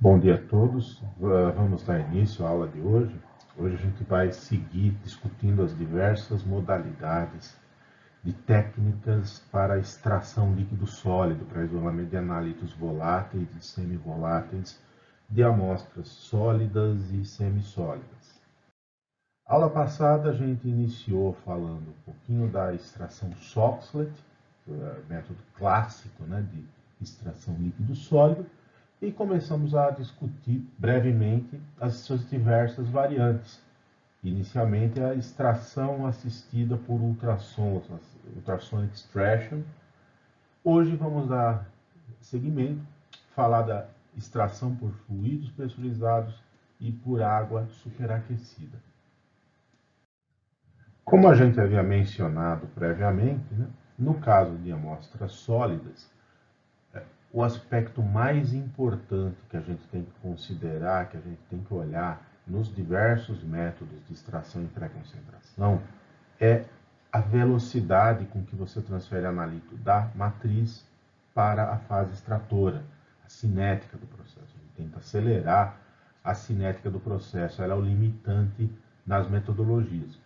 Bom dia a todos. Vamos dar início à aula de hoje. Hoje a gente vai seguir discutindo as diversas modalidades de técnicas para extração líquido sólido, para isolamento de analitos voláteis e semivoláteis de amostras sólidas e semissólidas. Aula passada a gente iniciou falando um pouquinho da extração Soxhlet, método clássico, de extração líquido sólido, e começamos a discutir brevemente as suas diversas variantes. Inicialmente, a extração assistida por ultrassons, ultrasonic extraction. Hoje vamos dar seguimento, falar da extração por fluidos pressurizados e por água superaquecida. Como a gente havia mencionado previamente, no caso de amostras sólidas, o aspecto mais importante que a gente tem que considerar, que a gente tem que olhar nos diversos métodos de extração e pré-concentração, é a velocidade com que você transfere analito da matriz para a fase extratora, a cinética do processo. A gente tenta acelerar a cinética do processo, ela é o limitante nas metodologias.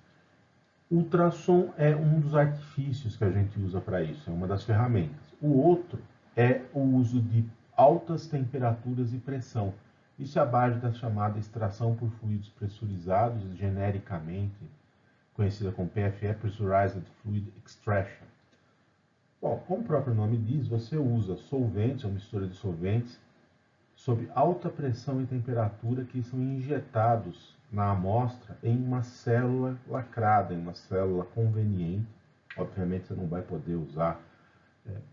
Ultrassom é um dos artifícios que a gente usa para isso, é uma das ferramentas. O outro é o uso de altas temperaturas e pressão. Isso é a base da chamada extração por fluidos pressurizados, genericamente conhecida como PFE, Pressurized Fluid Extraction. Bom, como o próprio nome diz, você usa solventes, ou mistura de solventes, sob alta pressão e temperatura que são injetados na amostra em uma célula lacrada, em uma célula conveniente. Obviamente você não vai poder usar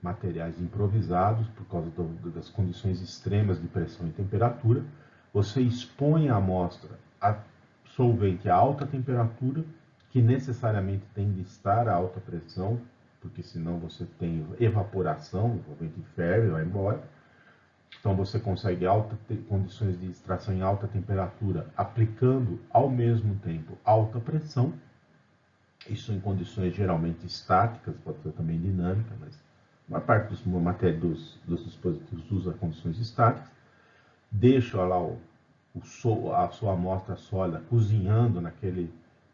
materiais improvisados por causa das condições extremas de pressão e temperatura. Você expõe a amostra a solvente a alta temperatura, que necessariamente tem de estar a alta pressão, porque senão você tem evaporação, o solvente ferve, vai embora. Então você consegue condições de extração em alta temperatura, aplicando ao mesmo tempo alta pressão. Isso em condições geralmente estáticas, pode ser também dinâmica, mas a maior parte dos dispositivos usa condições estáticas. Deixa lá a sua amostra sólida cozinhando naquele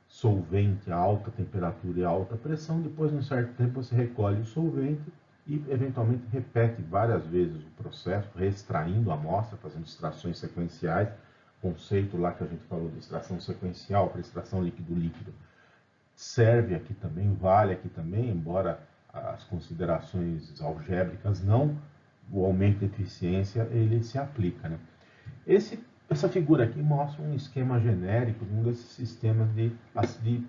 solvente a alta temperatura e alta pressão. Depois, num certo tempo, você recolhe o solvente e, eventualmente, repete várias vezes o processo, reextraindo a amostra, fazendo extrações sequenciais. Conceito lá que a gente falou de extração sequencial para extração líquido-líquido serve aqui também, vale aqui também, embora as considerações algébricas não, o aumento de eficiência ele se aplica. Essa figura aqui mostra um esquema genérico de um desses sistemas de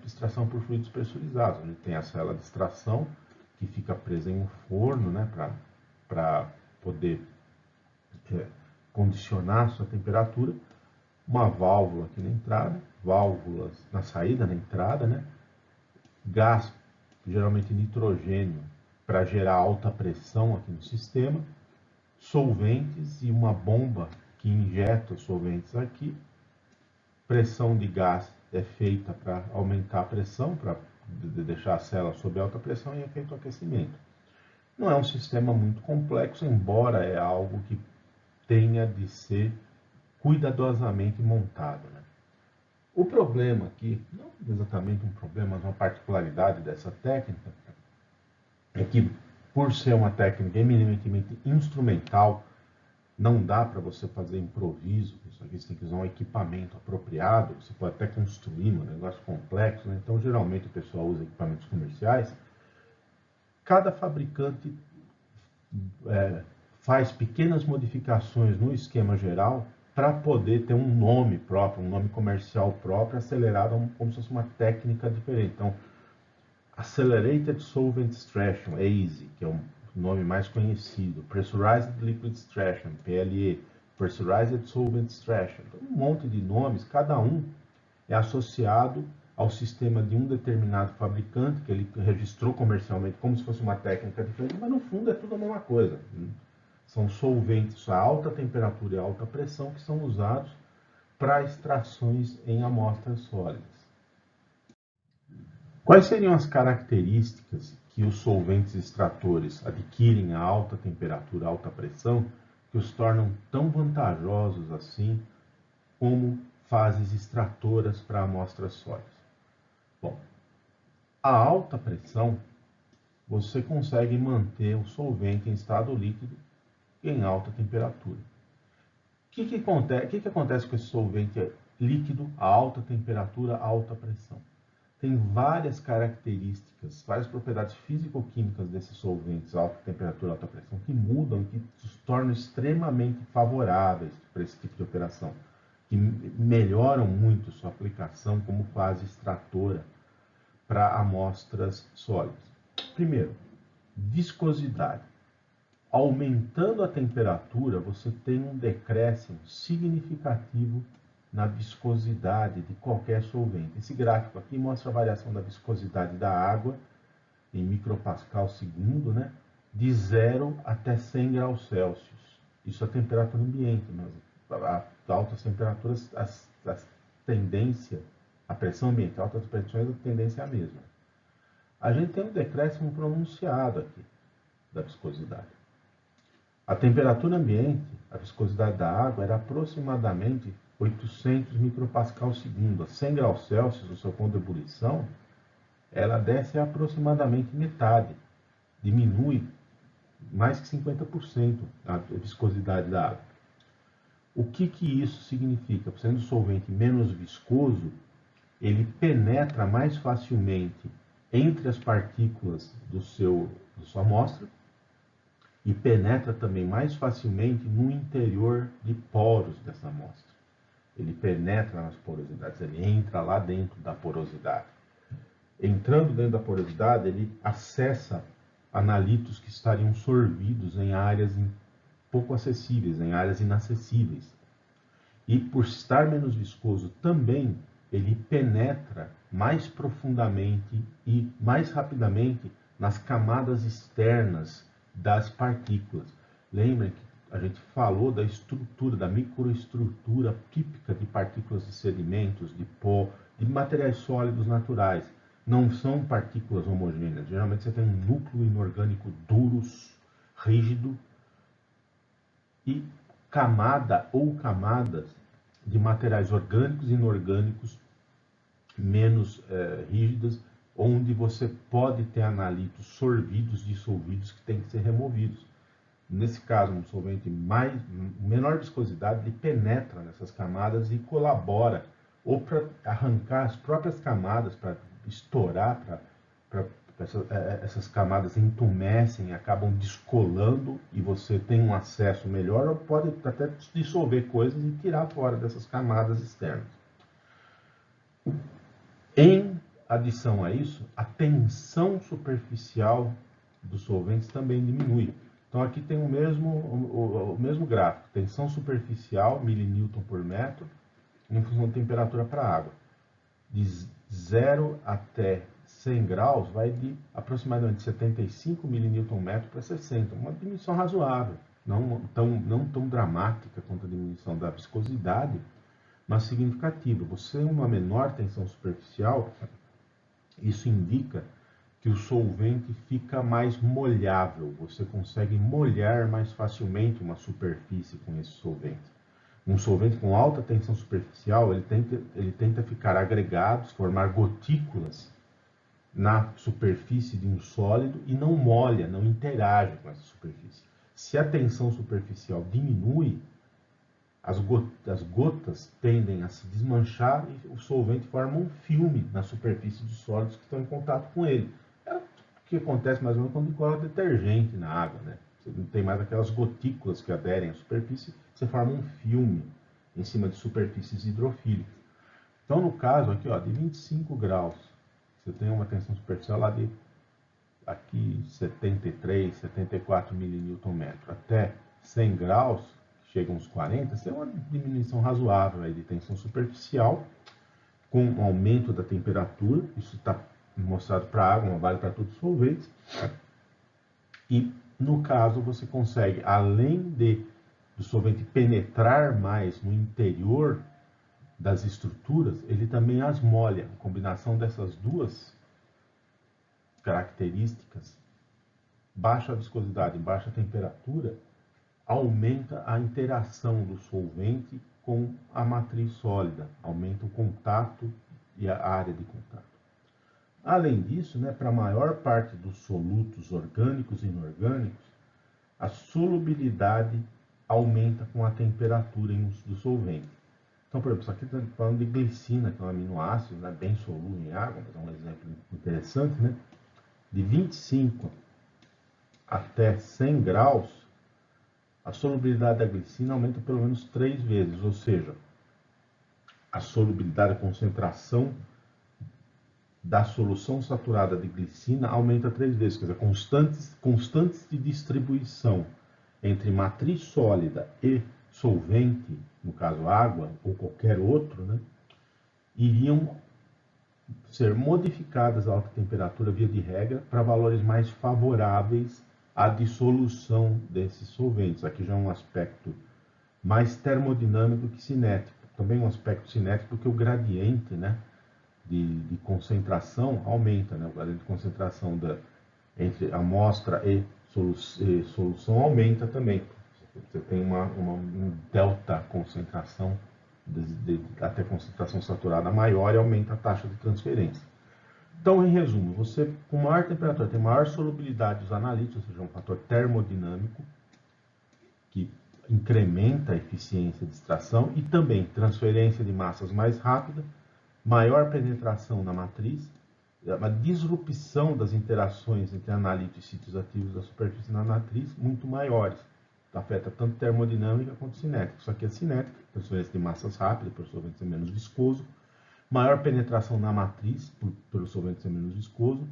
extração por fluidos pressurizados. A gente tem a célula de extração que fica presa em um forno, para poder condicionar a sua temperatura, uma válvula aqui na entrada, válvulas na saída, na entrada, gás, geralmente nitrogênio, para gerar alta pressão aqui no sistema, solventes e uma bomba que injeta os solventes aqui. Pressão de gás é feita para aumentar a pressão, para deixar a célula sob alta pressão, e é feito o aquecimento. Não é um sistema muito complexo, embora é algo que tenha de ser cuidadosamente montado. O problema aqui, não exatamente um problema, mas uma particularidade dessa técnica, é que, por ser uma técnica eminentemente instrumental, não dá para você fazer improviso. Isso aqui você tem que usar um equipamento apropriado. Você pode até construir um negócio complexo, Então, geralmente, o pessoal usa equipamentos comerciais. Cada fabricante faz pequenas modificações no esquema geral para poder ter um nome próprio, um nome comercial próprio, acelerado como se fosse uma técnica diferente. Então, Accelerated Solvent Extraction, ASE, que é o nome mais conhecido, Pressurized Liquid Extraction, PLE, Pressurized Solvent Extraction, então, um monte de nomes, cada um é associado ao sistema de um determinado fabricante, que ele registrou comercialmente como se fosse uma técnica diferente, mas no fundo é tudo a mesma coisa. São solventes a alta temperatura e alta pressão que são usados para extrações em amostras sólidas. Quais seriam as características que os solventes extratores adquirem a alta temperatura, alta pressão, que os tornam tão vantajosos assim como fases extratoras para amostras sólidas? Bom, a alta pressão, você consegue manter o solvente em estado líquido em alta temperatura. O que acontece com esse solvente líquido a alta temperatura, alta pressão? Tem várias características, várias propriedades físico-químicas desses solventes a alta temperatura, alta pressão, que mudam, que os tornam extremamente favoráveis para esse tipo de operação, que melhoram muito sua aplicação como fase extratora para amostras sólidas. Primeiro, viscosidade. Aumentando a temperatura, você tem um decréscimo significativo na viscosidade de qualquer solvente. Esse gráfico aqui mostra a variação da viscosidade da água em micropascal segundo, né, de 0 até 100 graus Celsius. Isso é a temperatura ambiente, mas a altas temperaturas, a tendência, a pressão ambiente, altas pressões, a tendência é a mesma. A gente tem um decréscimo pronunciado aqui da viscosidade. A temperatura ambiente, a viscosidade da água, era aproximadamente 800 micropascal segundo. A 100 graus Celsius, o seu ponto de ebulição, ela desce a aproximadamente metade. Diminui mais que 50% a viscosidade da água. O que isso significa? Sendo o solvente menos viscoso, ele penetra mais facilmente entre as partículas da sua amostra e penetra também mais facilmente no interior de poros dessa amostra. Ele penetra nas porosidades, ele entra lá dentro da porosidade. Entrando dentro da porosidade, ele acessa analitos que estariam sorvidos em áreas pouco acessíveis, em áreas inacessíveis. E por estar menos viscoso também, ele penetra mais profundamente e mais rapidamente nas camadas externas das partículas. Lembrem que a gente falou da estrutura, da microestrutura típica de partículas de sedimentos, de pó, de materiais sólidos naturais. Não são partículas homogêneas. Geralmente você tem um núcleo inorgânico duro, rígido, e camada ou camadas de materiais orgânicos e inorgânicos menos rígidas, onde você pode ter analitos sorvidos, dissolvidos, que têm que ser removidos. Nesse caso, um solvente menor viscosidade, ele penetra nessas camadas e colabora ou para arrancar as próprias camadas, para estourar, essas camadas entumecem, acabam descolando e você tem um acesso melhor, ou pode até dissolver coisas e tirar fora dessas camadas externas. Em adição a isso, a tensão superficial dos solventes também diminui. Então aqui tem o mesmo gráfico, tensão superficial, milinewton por metro, em função da temperatura para a água. De 0 até 100 graus vai de aproximadamente 75 milinewton metro para 60, uma diminuição razoável, não tão dramática quanto a diminuição da viscosidade, mas significativa. Você tem uma menor tensão superficial, isso indica que o solvente fica mais molhável, você consegue molhar mais facilmente uma superfície com esse solvente. Um solvente com alta tensão superficial, ele tenta ficar agregados, formar gotículas na superfície de um sólido e não molha, não interage com essa superfície. Se a tensão superficial diminui, as gotas tendem a se desmanchar e o solvente forma um filme na superfície dos sólidos que estão em contato com ele. É o que acontece mais ou menos quando coloca detergente na água, né? Você não tem mais aquelas gotículas que aderem à superfície, você forma um filme em cima de superfícies hidrofílicas. Então, no caso aqui, ó, de 25 graus, você tem uma tensão superficial lá de aqui 73, 74 milínewton metro, até 100 graus, chega uns 40, você tem uma diminuição razoável aí de tensão superficial, com um aumento da temperatura, isso está mostrado para a água, mas vale para todos os solventes. E, no caso, você consegue, além do solvente penetrar mais no interior das estruturas, ele também as molha. A combinação dessas duas características, baixa viscosidade e baixa temperatura, aumenta a interação do solvente com a matriz sólida, aumenta o contato e a área de contato. Além disso, né, para a maior parte dos solutos orgânicos e inorgânicos, a solubilidade aumenta com a temperatura do solvente. Então, por exemplo, isso aqui está falando de glicina, que é um aminoácido, né, bem solúvel em água, mas é um exemplo interessante, né? De 25 até 100 graus, a solubilidade da glicina aumenta pelo menos 3 vezes, ou seja, a solubilidade, a concentração da solução saturada de glicina aumenta 3 vezes, quer dizer, constantes de distribuição entre matriz sólida e solvente, no caso água ou qualquer outro, né, iriam ser modificadas a alta temperatura via de regra para valores mais favoráveis à dissolução desses solventes. Aqui já é um aspecto mais termodinâmico que cinético. Também um aspecto cinético porque o gradiente, né, de concentração aumenta, né? O gradiente de concentração entre amostra e solução aumenta também. Você tem um delta concentração, até concentração saturada maior, e aumenta a taxa de transferência. Então, em resumo, você com maior temperatura tem maior solubilidade dos analíticos, ou seja, um fator termodinâmico que incrementa a eficiência de extração, e também transferência de massas mais rápida, maior penetração na matriz, uma disrupção das interações entre analíticos e sítios ativos da superfície na matriz muito maiores. Afeta tanto termodinâmica quanto cinética. Isso aqui é cinética, transferência de massas rápidas, pelo solvente ser menos viscoso, maior penetração na matriz, pelo solvente ser menos viscoso,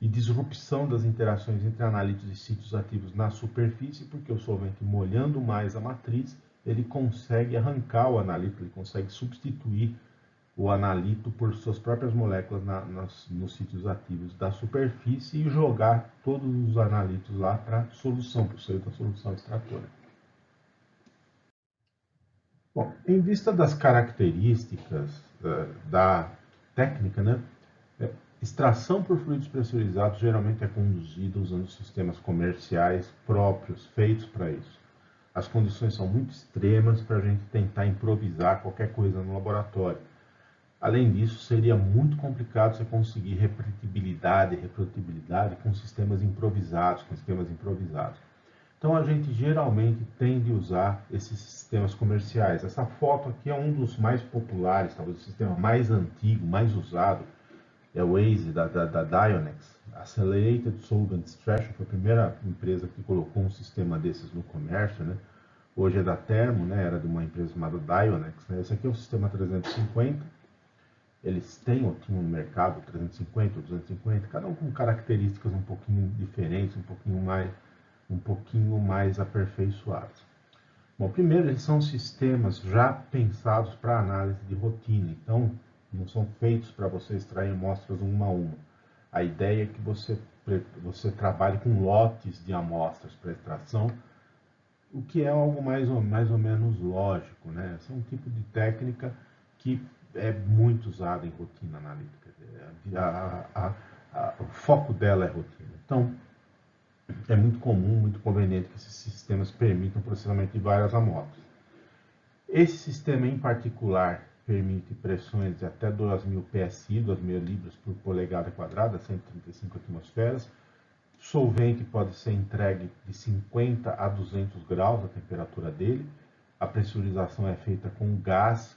e disrupção das interações entre analíticos e sítios ativos na superfície, porque o solvente molhando mais a matriz, ele consegue arrancar o analítico, ele consegue substituir o analito por suas próprias moléculas nos sítios ativos da superfície e jogar todos os analitos lá para a solução, para o seio da solução extratora. Bom, em vista das características da técnica, né, extração por fluidos pressurizados geralmente é conduzida usando sistemas comerciais próprios, feitos para isso. As condições são muito extremas para a gente tentar improvisar qualquer coisa no laboratório. Além disso, seria muito complicado você conseguir reprodutibilidade com sistemas improvisados, Então, a gente geralmente tende a usar esses sistemas comerciais. Essa foto aqui é um dos mais populares, talvez o sistema mais antigo, mais usado, é o ACE da Dionex. Accelerated Solvent Extraction foi a primeira empresa que colocou um sistema desses no comércio, né? Hoje é da Thermo, né? Era de uma empresa chamada Dionex, né? Esse aqui é o sistema 350. Eles tinham no mercado 350 ou 250, cada um com características um pouquinho diferentes, um pouquinho mais aperfeiçoadas. Bom, primeiro, eles são sistemas já pensados para análise de rotina, então não são feitos para você extrair amostras uma a uma. A ideia é que você trabalhe com lotes de amostras para extração, o que é algo mais ou menos lógico, né? Esse é um tipo de técnica que é muito usada em rotina analítica. O foco dela é rotina. Então, é muito comum, muito conveniente que esses sistemas permitam o processamento de várias amostras. Esse sistema em particular permite pressões de até 2.000 PSI, 2.000 libras por polegada quadrada, 135 atmosferas. Solvente pode ser entregue de 50 a 200 graus a temperatura dele. A pressurização é feita com gás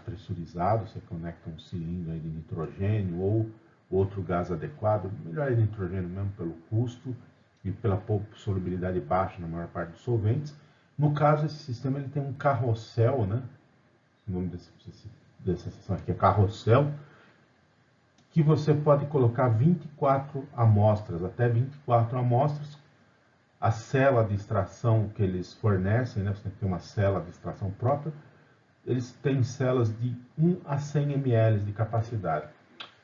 pressurizado. Você conecta um cilindro aí de nitrogênio ou outro gás adequado. Melhor é nitrogênio mesmo pelo custo e pela solubilidade baixa na maior parte dos solventes. No caso, esse sistema ele tem um carrossel, né? O nome dessa seção aqui é carrossel, que você pode colocar 24 amostras, até 24 amostras. A cela de extração que eles fornecem, né, você tem que ter uma cela de extração própria, eles têm celas de 1 a 100 ml de capacidade.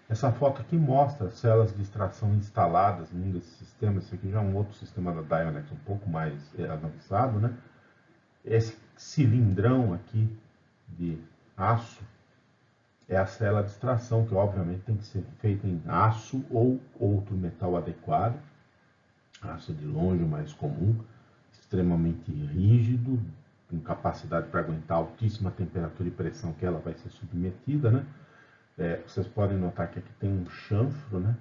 Essa foto aqui mostra celas de extração instaladas em um desses sistemas. Esse aqui já é um outro sistema da Dionex, um pouco mais avançado, né? Esse cilindrão aqui de aço é a cela de extração, que obviamente tem que ser feita em aço ou outro metal adequado. Aço de longe, o mais comum. extremamente rígido, com capacidade para aguentar altíssima temperatura e pressão que ela vai ser submetida, né? Vocês podem notar que aqui tem um chanfro, né?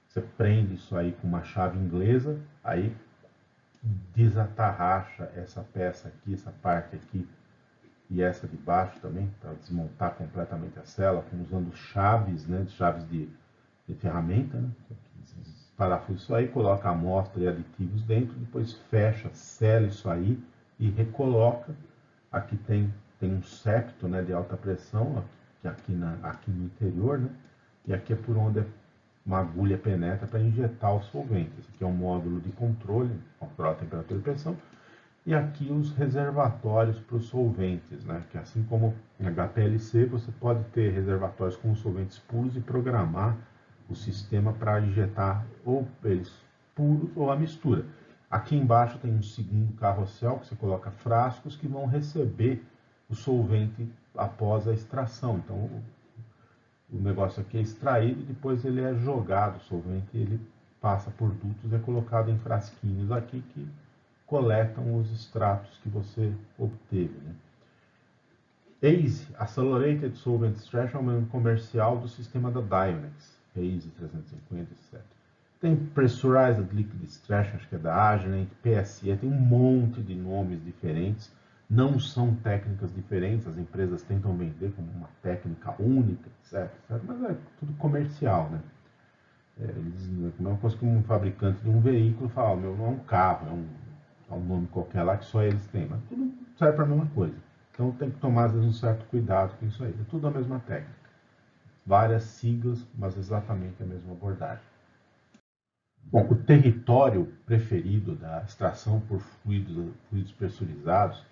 Você prende isso aí com uma chave inglesa, aí desatarracha essa peça aqui, essa parte aqui e essa de baixo também, para desmontar completamente a cela, usando chaves, né? Chaves de ferramenta, né? Parafusa isso aí, coloca a amostra e aditivos dentro, depois fecha, sela isso aí e recoloca. Aqui tem um septo, né, de alta pressão, aqui no interior, né, e aqui é por onde uma agulha penetra para injetar o solvente. Esse aqui é um módulo de controle, controla a temperatura e pressão, e aqui os reservatórios para os solventes, né, que assim como em HPLC, você pode ter reservatórios com solventes puros e programar o sistema para injetar ou eles puros ou a mistura. Aqui embaixo tem um segundo carrossel que você coloca frascos que vão receber o solvente após a extração. Então o negócio aqui é extraído e depois ele é jogado, o solvente ele passa por dutos e é colocado em frasquinhos aqui que coletam os extratos que você obteve, né? ACE, Accelerated Solvent Extraction, é um comercial do sistema da Dionex. ACE 350, etc. Tem Pressurized Liquid Extraction, acho que é da Agilent, PSE, tem um monte de nomes diferentes. Não são técnicas diferentes, as empresas tentam vender como uma técnica única, etc. Mas é tudo comercial, né? É uma coisa que um fabricante de um veículo fala, meu, não é um carro, é um nome qualquer lá que só eles têm, mas tudo serve para a mesma coisa. Então tem que tomar às vezes um certo cuidado com isso aí. É tudo a mesma técnica. Várias siglas, mas exatamente a mesma abordagem. Bom, o território preferido da extração por fluidos pressurizados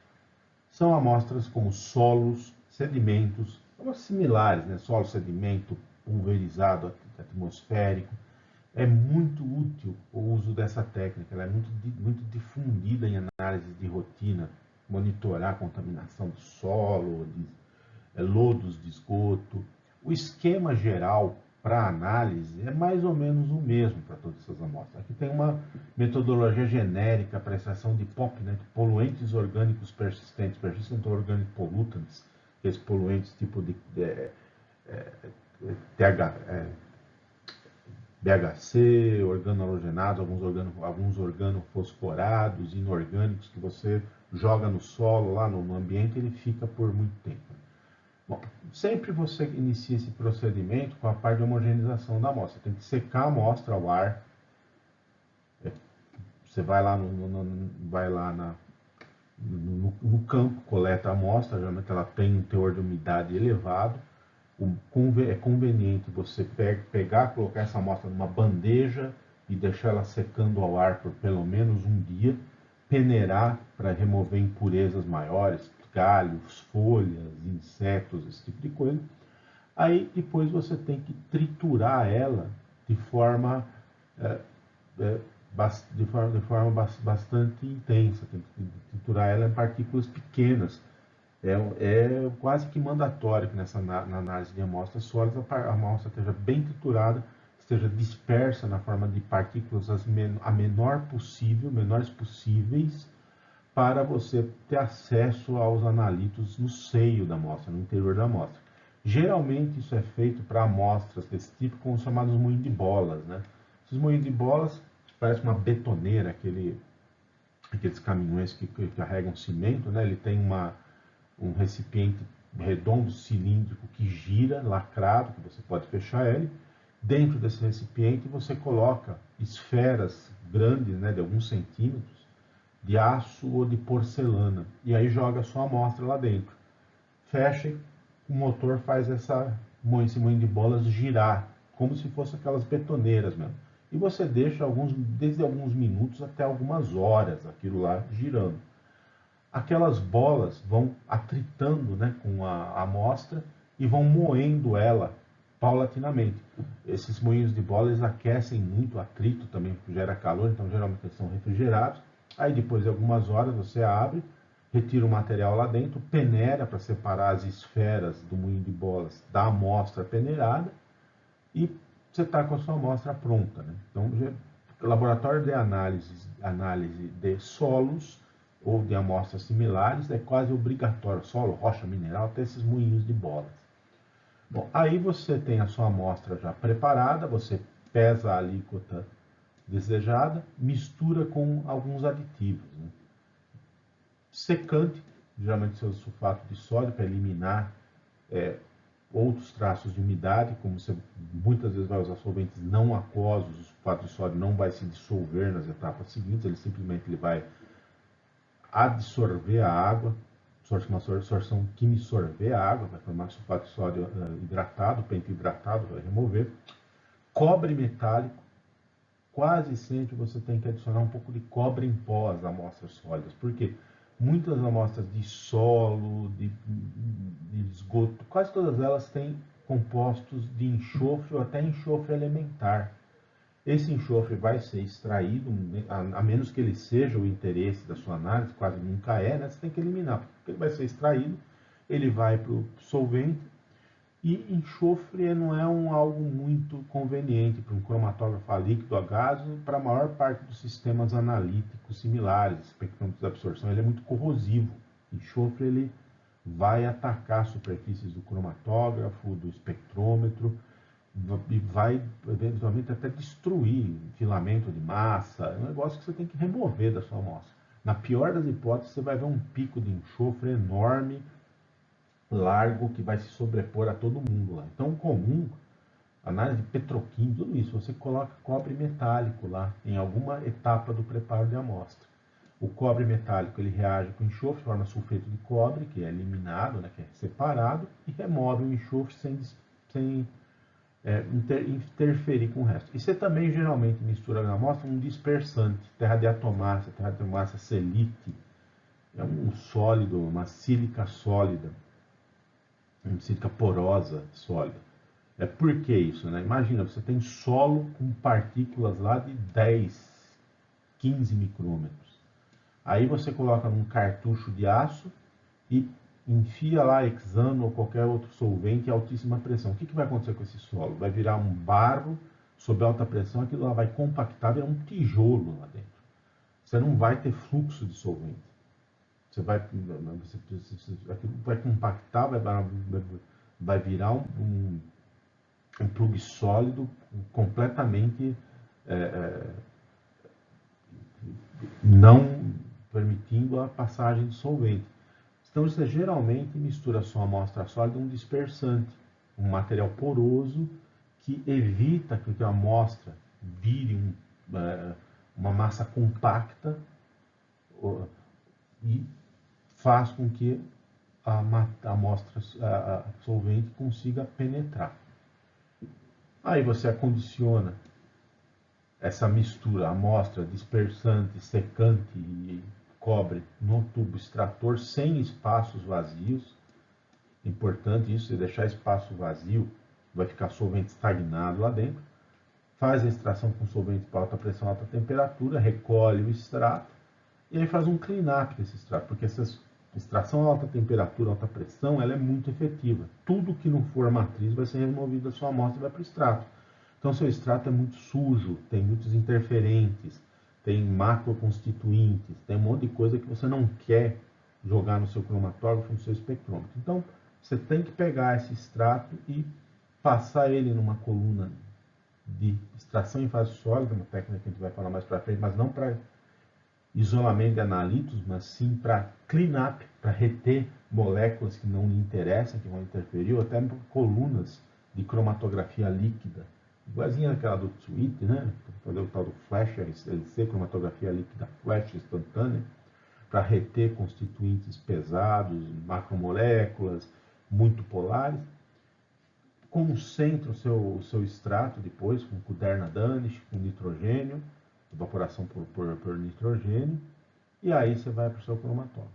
são amostras como solos, sedimentos, similares, né? Solo, sedimento, pulverizado atmosférico. É muito útil o uso dessa técnica, ela é muito difundida em análises de rotina, monitorar a contaminação do solo, lodos de esgoto. O esquema geral para análise é mais ou menos o mesmo para todas essas amostras. Aqui tem uma metodologia genérica para extração de POP, né, de poluentes orgânicos persistentes, persistent organic pollutants, esses poluentes tipo de BHC, organohalogenados, alguns organofosforados, inorgânicos que você joga no solo, lá no ambiente, ele fica por muito tempo. Bom, sempre você inicia esse procedimento com a parte de homogeneização da amostra. Tem que secar a amostra ao ar. Você vai lá no campo, coleta a amostra, geralmente ela tem um teor de umidade elevado. É conveniente você pegar, colocar essa amostra numa bandeja e deixar ela secando ao ar por pelo menos um dia, peneirar para remover impurezas maiores, galhos, folhas, insetos, esse tipo de coisa. Aí depois você tem que triturar ela de forma bastante intensa, tem que triturar ela em partículas pequenas. É quase que mandatório que na análise de amostras sólidas a amostra esteja bem triturada, esteja dispersa na forma de partículas a menores possíveis, para você ter acesso aos analitos no seio da amostra, no interior da amostra. Geralmente isso é feito para amostras desse tipo com os chamados moinhos de bolas, né? Esses moinhos de bolas parecem uma betoneira, aqueles caminhões que carregam cimento, né? Ele tem um recipiente redondo, cilíndrico, que gira, lacrado, que você pode fechar ele. Dentro desse recipiente você coloca esferas grandes, né, de alguns centímetros, de aço ou de porcelana, e aí joga a sua amostra lá dentro. Fecha e o motor faz esse moinho de bolas girar, como se fosse aquelas betoneiras mesmo. E você deixa desde alguns minutos até algumas horas aquilo lá girando. Aquelas bolas vão atritando, né, com a amostra e vão moendo ela paulatinamente. Esses moinhos de bolas aquecem muito, o atrito também gera calor, então geralmente eles são refrigerados. Aí depois de algumas horas você abre, retira o material lá dentro, peneira para separar as esferas do moinho de bolas da amostra peneirada e você está com a sua amostra pronta, né? Então laboratório de análise de solos ou de amostras similares é quase obrigatório, solo, rocha, mineral, até esses moinhos de bolas. Bom, aí você tem a sua amostra já preparada, você pesa a alíquota desejada, mistura com alguns aditivos, né? Secante, geralmente seu sulfato de sódio, para eliminar outros traços de umidade, como você muitas vezes vai usar solventes não aquosos, o sulfato de sódio não vai se dissolver nas etapas seguintes, ele simplesmente vai absorver a água, uma sorção quimisorver a água, vai formar sulfato de sódio hidratado, pentohidratado, vai remover. Cobre metálico, quase sempre você tem que adicionar um pouco de cobre em pó às amostras sólidas. Por quê? Muitas amostras de solo, de esgoto, quase todas elas têm compostos de enxofre ou até enxofre elementar. Esse enxofre vai ser extraído, a menos que ele seja o interesse da sua análise, quase nunca é, né? Você tem que eliminar, porque ele vai ser extraído, ele vai para o solvente, e enxofre não é algo muito conveniente para um cromatógrafo a líquido a gás, para a maior parte dos sistemas analíticos similares, espectrômetros de absorção, ele é muito corrosivo. Enxofre ele vai atacar as superfícies do cromatógrafo, do espectrômetro, e vai eventualmente até destruir filamento de massa. É um negócio que você tem que remover da sua amostra. Na pior das hipóteses, você vai ver um pico de enxofre enorme, largo, que vai se sobrepor a todo mundo lá. Então, comum, análise de petroquímica, tudo isso, você coloca cobre metálico lá em alguma etapa do preparo de amostra. O cobre metálico ele reage com enxofre, forma sulfeto de cobre, que é eliminado, né, que é separado, e remove o enxofre sem interferir com o resto. E você também geralmente mistura na amostra um dispersante, terra de atomácia selite, é um sólido, uma sílica sólida, uma sílica porosa sólida. Por que isso? Né? Imagina, você tem solo com partículas lá de 10, 15 micrômetros. Aí você coloca num cartucho de aço e enfia lá hexano ou qualquer outro solvente em altíssima pressão. O que vai acontecer com esse solo? Vai virar um barro sob alta pressão, aquilo lá vai compactar, virar um tijolo lá dentro. Você não vai ter fluxo de solvente. Aquilo vai compactar, vai virar um plug sólido completamente não permitindo a passagem de solvente. Então você geralmente mistura a sua amostra sólida um dispersante, um material poroso que evita que a amostra vire uma massa compacta e faz com que a amostra solvente consiga penetrar. Aí você acondiciona essa mistura, amostra, dispersante, secante e cobre no tubo extrator sem espaços vazios. Importante isso, se deixar espaço vazio, vai ficar solvente estagnado lá dentro. Faz a extração com solvente para alta pressão, alta temperatura, recolhe o extrato e aí faz um clean-up desse extrato, porque essa extração a alta temperatura, alta pressão, ela é muito efetiva. Tudo que não for matriz vai ser removido da sua amostra e vai para o extrato. Então, seu extrato é muito sujo, tem muitos interferentes, tem macroconstituintes, tem um monte de coisa que você não quer jogar no seu cromatógrafo, no seu espectrômetro. Então, você tem que pegar esse extrato e passar ele numa coluna de extração em fase sólida, uma técnica que a gente vai falar mais para frente, mas não para isolamento de analitos, mas sim para clean-up, para reter moléculas que não lhe interessam, que vão interferir, ou até colunas de cromatografia líquida, igualzinha aquela do Sweet, né? Fazer o tal do flash, LC, cromatografia líquida flash instantânea, para reter constituintes pesados, macromoléculas, muito polares. Concentra o seu extrato depois com Kuderna Danish, com nitrogênio, evaporação por nitrogênio, e aí você vai para o seu cromatógrafo.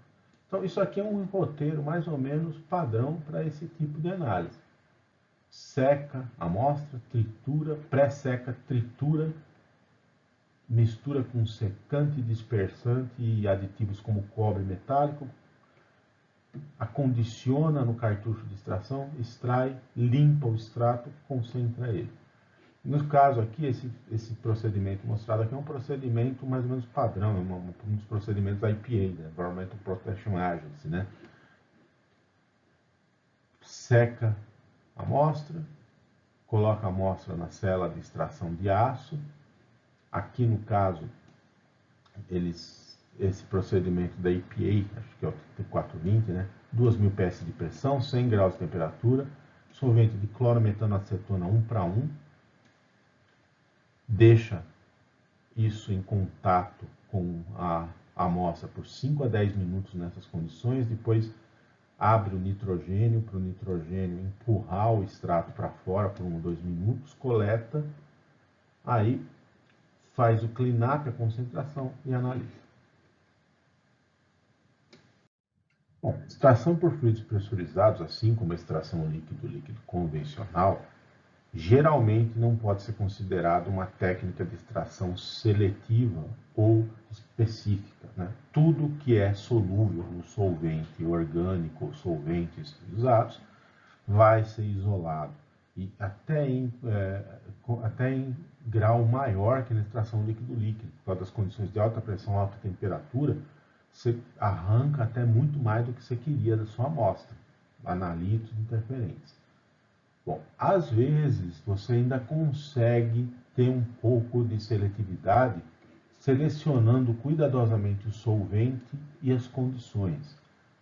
Então, isso aqui é um roteiro mais ou menos padrão para esse tipo de análise. Seca a amostra, tritura, pré-seca, tritura, mistura com secante, dispersante e aditivos como cobre metálico, acondiciona no cartucho de extração, extrai, limpa o extrato, concentra ele. No caso aqui, esse procedimento mostrado aqui é um procedimento mais ou menos padrão, é um dos procedimentos da EPA, né? Environmental Protection Agency, né? Seca a amostra, coloca a amostra na cela de extração de aço. Aqui no caso, esse procedimento da EPA, acho que é o 3420, né? 2.000 PS de pressão, 100 graus de temperatura, solvente de clorometanoacetona 1:1, deixa isso em contato com a amostra por 5 a 10 minutos nessas condições, depois abre o nitrogênio para o nitrogênio empurrar o extrato para fora por 1 ou 2 minutos, coleta, aí faz o clean-up, a concentração e analisa. Bom, extração por fluidos pressurizados, assim como a extração líquido-líquido convencional, geralmente não pode ser considerada uma técnica de extração seletiva ou específica, né? Tudo que é solúvel no solvente orgânico ou solventes usados vai ser isolado, e até em grau maior que na extração líquido-líquido, por causa das condições de alta pressão, alta temperatura, você arranca até muito mais do que você queria da sua amostra, analitos interferentes. Bom, às vezes você ainda consegue ter um pouco de seletividade selecionando cuidadosamente o solvente e as condições.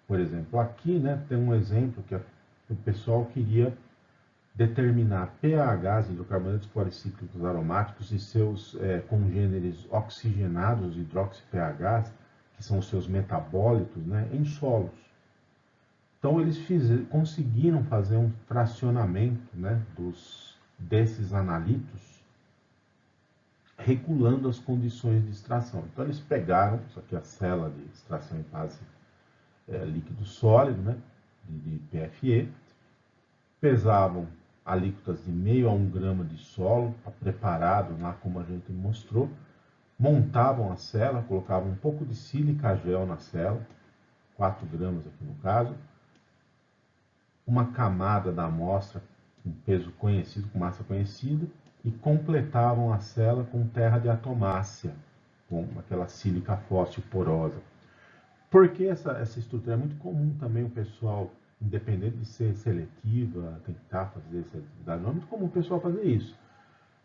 Por exemplo, aqui, né, tem um exemplo que o pessoal queria determinar pHs, hidrocarbonetos policíclicos aromáticos e seus congêneres oxigenados, hidroxi-pHs, que são os seus metabólitos, né, em solos. Então eles conseguiram fazer um fracionamento, né, desses analitos, regulando as condições de extração. Então eles pegaram, isso aqui é a cela de extração em fase líquido sólido, né, de PFE, pesavam alíquotas de meio a 1 grama de solo, preparado lá como a gente mostrou, montavam a cela, colocavam um pouco de sílica gel na cela, 4 gramas aqui no caso, uma camada da amostra com peso conhecido, com massa conhecida, e completavam a cela com terra de atomácea, com aquela sílica fóssil porosa. Porque essa estrutura é muito comum também, o pessoal, independente de ser seletiva, tentar fazer seletividade, não é muito comum o pessoal fazer isso.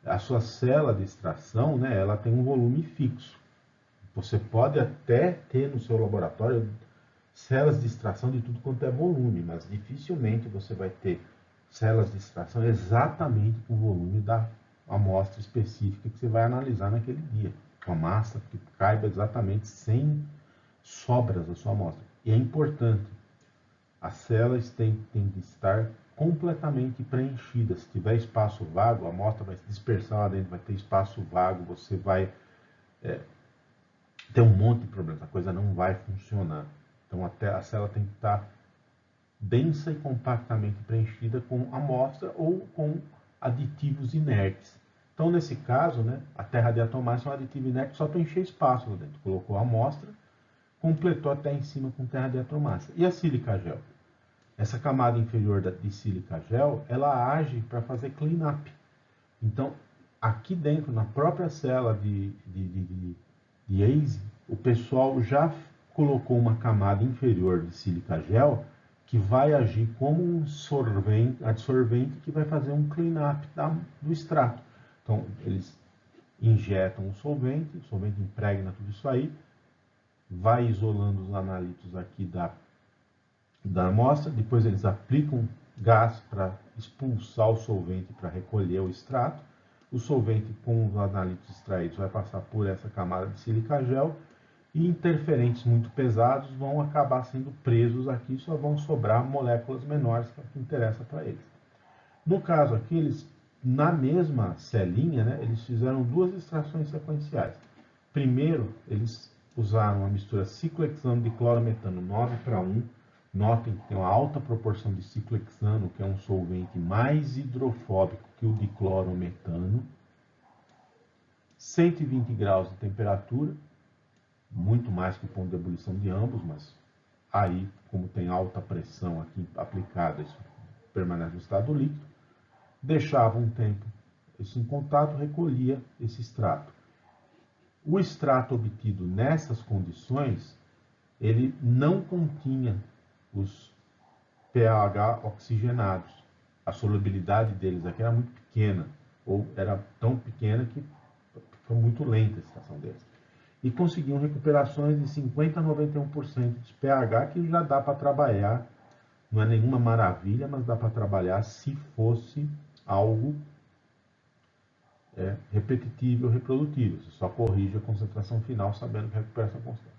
A sua cela de extração, né, ela tem um volume fixo. Você pode até ter no seu laboratório celas de extração de tudo quanto é volume, mas dificilmente você vai ter celas de extração exatamente com o volume da amostra específica que você vai analisar naquele dia, com a massa que caiba exatamente sem sobras da sua amostra. E é importante, as celas têm de estar completamente preenchidas. Se tiver espaço vago, a amostra vai se dispersar lá dentro, vai ter espaço vago, você vai ter um monte de problemas, a coisa não vai funcionar. Então a célula tem que estar densa e compactamente preenchida com amostra ou com aditivos inertes. Então, nesse caso, né, a terra de atomácea é um aditivo inerte só para encher espaço lá dentro. Colocou a amostra, completou até em cima com terra de atomácea. E a sílica gel? Essa camada inferior de sílica gel, ela age para fazer clean-up. Então, aqui dentro, na própria célula de AZE, o pessoal já colocou uma camada inferior de sílica gel que vai agir como um absorvente que vai fazer um clean-up do extrato. Então, eles injetam o solvente impregna tudo isso aí, vai isolando os analitos aqui da amostra, depois eles aplicam gás para expulsar o solvente para recolher o extrato. O solvente com os analitos extraídos vai passar por essa camada de sílica gel e interferentes muito pesados vão acabar sendo presos aqui, só vão sobrar moléculas menores, que é o que interessa para eles. No caso aqui, eles, na mesma celinha, né, eles fizeram 2 extrações sequenciais. Primeiro, eles usaram a mistura ciclohexano de clorometano 9:1. Notem que tem uma alta proporção de ciclohexano, que é um solvente mais hidrofóbico que o diclorometano. 120 graus de temperatura, muito mais que o ponto de ebulição de ambos, mas aí, como tem alta pressão aqui aplicada, isso permanece no estado líquido. Deixava um tempo isso em contato recolhia esse extrato. O extrato obtido nessas condições, ele não continha os pH oxigenados. A solubilidade deles aqui era muito pequena, ou era tão pequena que foi muito lenta a extração deles. E conseguiam recuperações de 50% a 91% de pH, que já dá para trabalhar. Não é nenhuma maravilha, mas dá para trabalhar se fosse algo repetitível, reprodutível. Você só corrige a concentração final sabendo que a recuperação é constante.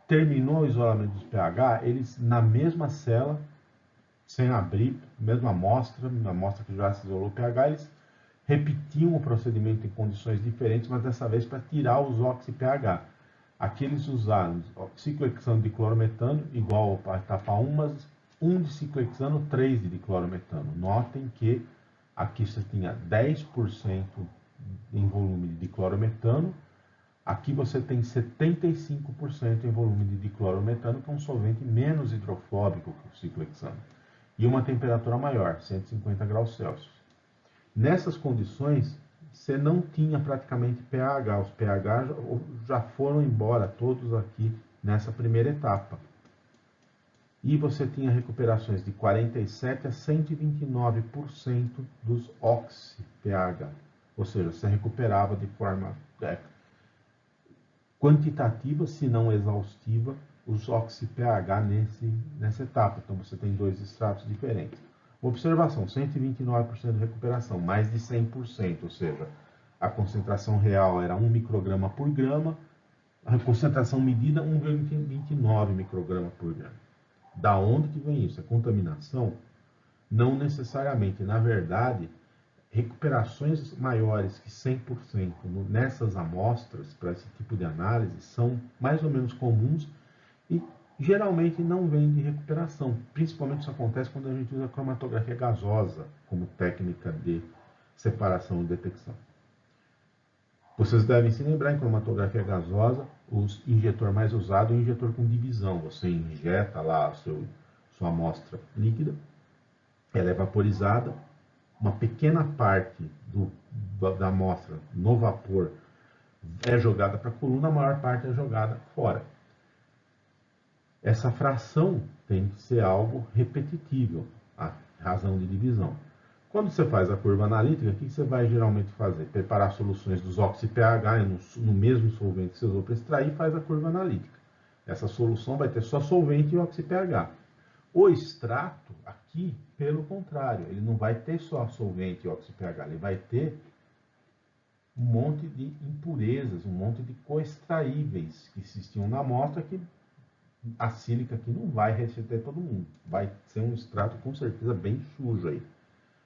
Terminou o isolamento dos pH, eles na mesma cela, sem abrir, mesma amostra, uma amostra que já se isolou o pH, eles repetiam o procedimento em condições diferentes, mas dessa vez para tirar os oxi-pH. Aqui eles usaram ciclohexano de clorometano, igual para a etapa 1, mas 1 de ciclohexano, 3 de diclorometano. Notem que aqui você tinha 10% em volume de diclorometano, aqui você tem 75% em volume de diclorometano, que é um solvente menos hidrofóbico que o ciclohexano, e uma temperatura maior, 150 graus Celsius. Nessas condições, você não tinha praticamente pH, os pH já foram embora, todos aqui nessa primeira etapa. E você tinha recuperações de 47% a 129% dos oxi-pH. Ou seja, você recuperava de forma quantitativa, se não exaustiva, os oxi-pH nessa etapa. Então você tem dois extratos diferentes. Observação, 129% de recuperação, mais de 100%, ou seja, a concentração real era 1 micrograma por grama, a concentração medida 1,29 micrograma por grama. Da onde que vem isso? É contaminação? Não necessariamente. Na verdade, recuperações maiores que 100% nessas amostras para esse tipo de análise são mais ou menos comuns e geralmente não vem de recuperação. Principalmente isso acontece quando a gente usa cromatografia gasosa como técnica de separação e detecção. Vocês devem se lembrar, em cromatografia gasosa, o injetor mais usado é o injetor com divisão. Você injeta lá a sua amostra líquida, ela é vaporizada, uma pequena parte da amostra no vapor é jogada para a coluna, a maior parte é jogada fora. Essa fração tem que ser algo repetitível, a razão de divisão. Quando você faz a curva analítica, o que você vai geralmente fazer? Preparar soluções dos oxi-pH no mesmo solvente que você usou para extrair e faz a curva analítica. Essa solução vai ter só solvente e oxi-pH. O extrato, aqui, pelo contrário, ele não vai ter só solvente e oxi-pH, ele vai ter um monte de impurezas, um monte de coextraíveis que existiam na amostra, que a sílica aqui não vai receber todo mundo. Vai ser um extrato com certeza bem sujo aí.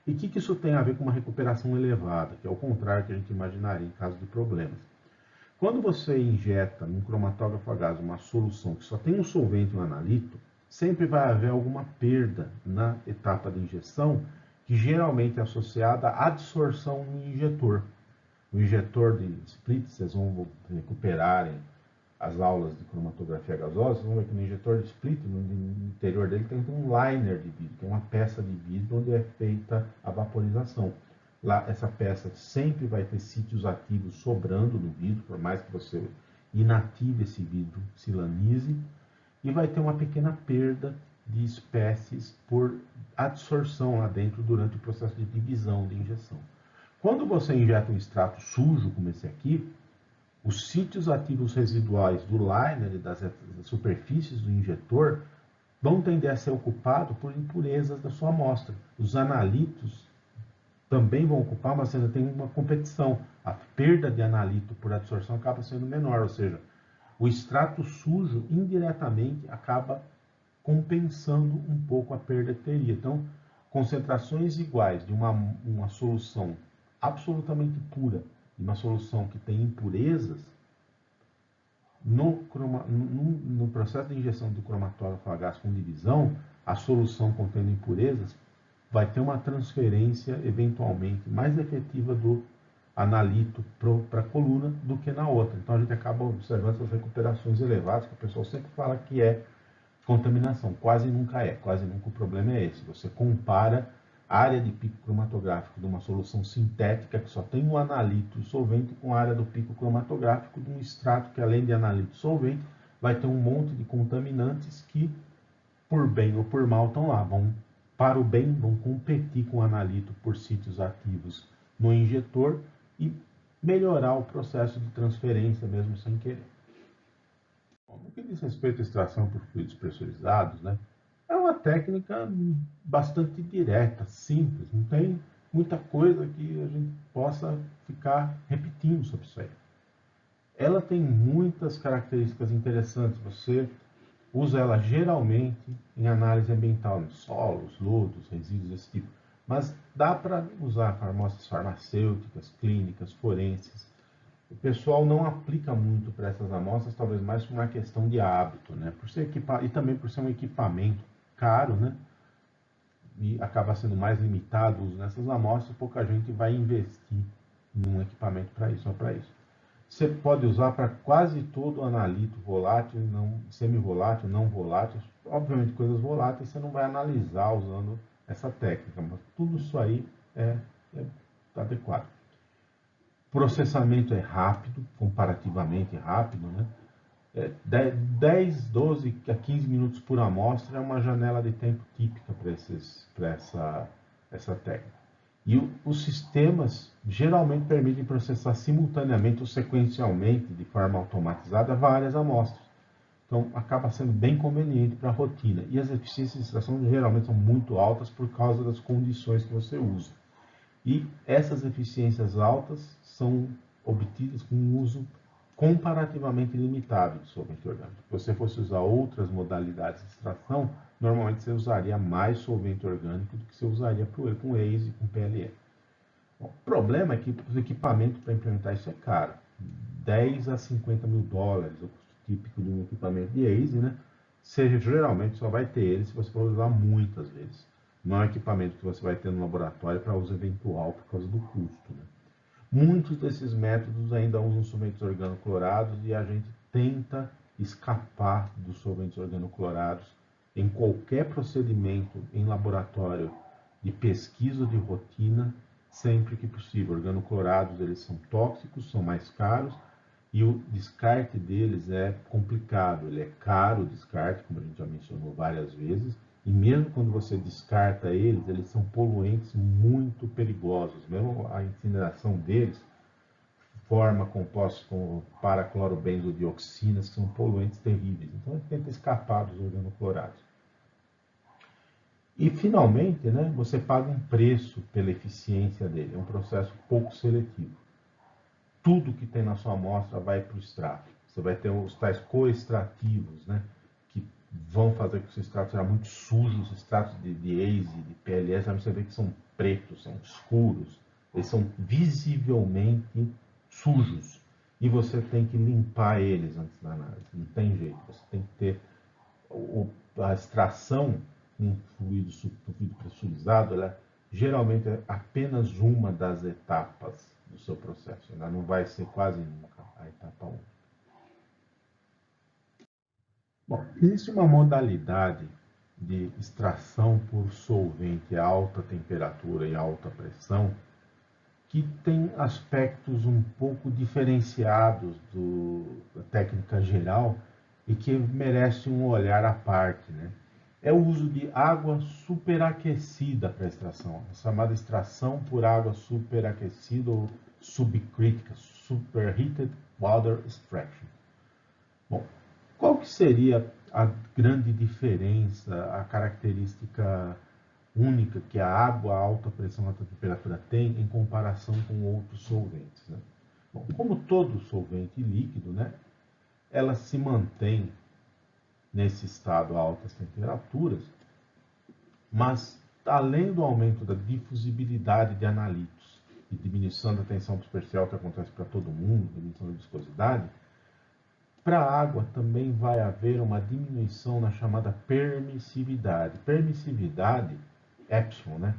E o que isso tem a ver com uma recuperação elevada, que é o contrário que a gente imaginaria em caso de problemas? Quando você injeta num cromatógrafo a gás uma solução que só tem um solvente e um analito, sempre vai haver alguma perda na etapa de injeção, que geralmente é associada à adsorção no injetor. O injetor de split, vocês vão recuperarem as aulas de cromatografia gasosa, vocês vão ver que no injetor de split, no interior dele tem um liner de vidro, que é uma peça de vidro onde é feita a vaporização. Lá, essa peça sempre vai ter sítios ativos sobrando no vidro, por mais que você inative esse vidro, silanize, e vai ter uma pequena perda de espécies por adsorção lá dentro durante o processo de divisão de injeção. Quando você injeta um extrato sujo, como esse aqui, os sítios ativos residuais do liner e das superfícies do injetor vão tender a ser ocupados por impurezas da sua amostra. Os analitos também vão ocupar, mas ainda tem uma competição. A perda de analito por absorção acaba sendo menor, ou seja, o extrato sujo indiretamente acaba compensando um pouco a perda que teria. Então, concentrações iguais de uma solução absolutamente pura e uma solução que tem impurezas, no processo de injeção do cromatógrafo a gás com divisão, a solução contendo impurezas vai ter uma transferência eventualmente mais efetiva do analito para a coluna do que na outra. Então a gente acaba observando essas recuperações elevadas, que o pessoal sempre fala que é contaminação. Quase nunca é, quase nunca o problema é esse. Você compara a área de pico cromatográfico de uma solução sintética que só tem um analito e solvente com a área do pico cromatográfico de um extrato que, além de analito e solvente, vai ter um monte de contaminantes que, por bem ou por mal, estão lá. Para o bem, vão competir com o analito por sítios ativos no injetor e melhorar o processo de transferência mesmo sem querer. No que diz respeito à extração por fluidos pressurizados, né, é uma técnica bastante direta, simples, não tem muita coisa que a gente possa ficar repetindo sobre isso aí. Ela tem muitas características interessantes. Você usa ela geralmente em análise ambiental, em solos, lodos, resíduos desse tipo. Mas dá para usar para amostras farmacêuticas, clínicas, forenses. O pessoal não aplica muito para essas amostras, talvez mais por uma questão de hábito, né? Por ser e também por ser um equipamento caro, né? E acaba sendo mais limitado o uso nessas amostras, pouca gente vai investir em um equipamento para isso, só para isso. Você pode usar para quase todo analito volátil, não, semivolátil, não volátil. Obviamente, coisas voláteis você não vai analisar usando essa técnica, mas tudo isso aí é adequado. Processamento é rápido, comparativamente rápido, né? 10, 12 a 15 minutos por amostra é uma janela de tempo típica para essa técnica. E os sistemas geralmente permitem processar simultaneamente ou sequencialmente, de forma automatizada, várias amostras. Então, acaba sendo bem conveniente para a rotina. E as eficiências de extração geralmente são muito altas por causa das condições que você usa. E essas eficiências altas são obtidas com um uso comparativamente limitado de solvente orgânico. Se você fosse usar outras modalidades de extração, normalmente você usaria mais solvente orgânico do que você usaria com ACE e com PLE. Bom, o problema é que o equipamento para implementar isso é caro. 10 a 50 mil dólares, o custo típico de um equipamento de ACE, né? Você geralmente só vai ter ele se você for usar muitas vezes. Não é um equipamento que você vai ter no laboratório para uso eventual por causa do custo, né? Muitos desses métodos ainda usam solventes organoclorados e a gente tenta escapar dos solventes organoclorados em qualquer procedimento em laboratório de pesquisa de rotina, sempre que possível. Organoclorados, eles são tóxicos, são mais caros e o descarte deles é complicado. Ele é caro o descarte, como a gente já mencionou várias vezes, e mesmo quando você descarta eles, eles são poluentes muito perigosos. Mesmo a incineração deles forma compostos como paraclorobenzodioxinas, que são poluentes terríveis. Então, a gente tenta escapar dos organoclorados. E, finalmente, né, você paga um preço pela eficiência dele. É um processo pouco seletivo. Tudo que tem na sua amostra vai para o extrato. Você vai ter os tais coextrativos, né, que vão fazer com que o extrato seja muito sujo. Os extratos de ACE, de PLS, você vê que são pretos, são escuros. Eles são visivelmente sujos. E você tem que limpar eles antes da análise. Não tem jeito. Você tem que ter a extração em fluido pressurizado, ela geralmente é apenas uma das etapas do seu processo. Ela não vai ser quase nunca a etapa 1. Bom, existe uma modalidade de extração por solvente a alta temperatura e alta pressão que tem aspectos um pouco diferenciados da técnica geral e que merece um olhar à parte, né? É o uso de água superaquecida para extração, a chamada extração por água superaquecida ou subcrítica, superheated water extraction. Bom, qual que seria a grande diferença, a característica única que a água a alta pressão e alta temperatura tem em comparação com outros solventes, né? Bom, como todo solvente líquido, né, ela se mantém nesse estado a altas temperaturas, mas além do aumento da difusibilidade de analitos e diminuição da tensão superficial que acontece para todo mundo, diminuição da viscosidade, para a água também vai haver uma diminuição na chamada permissividade. Permissividade, epsilon, né,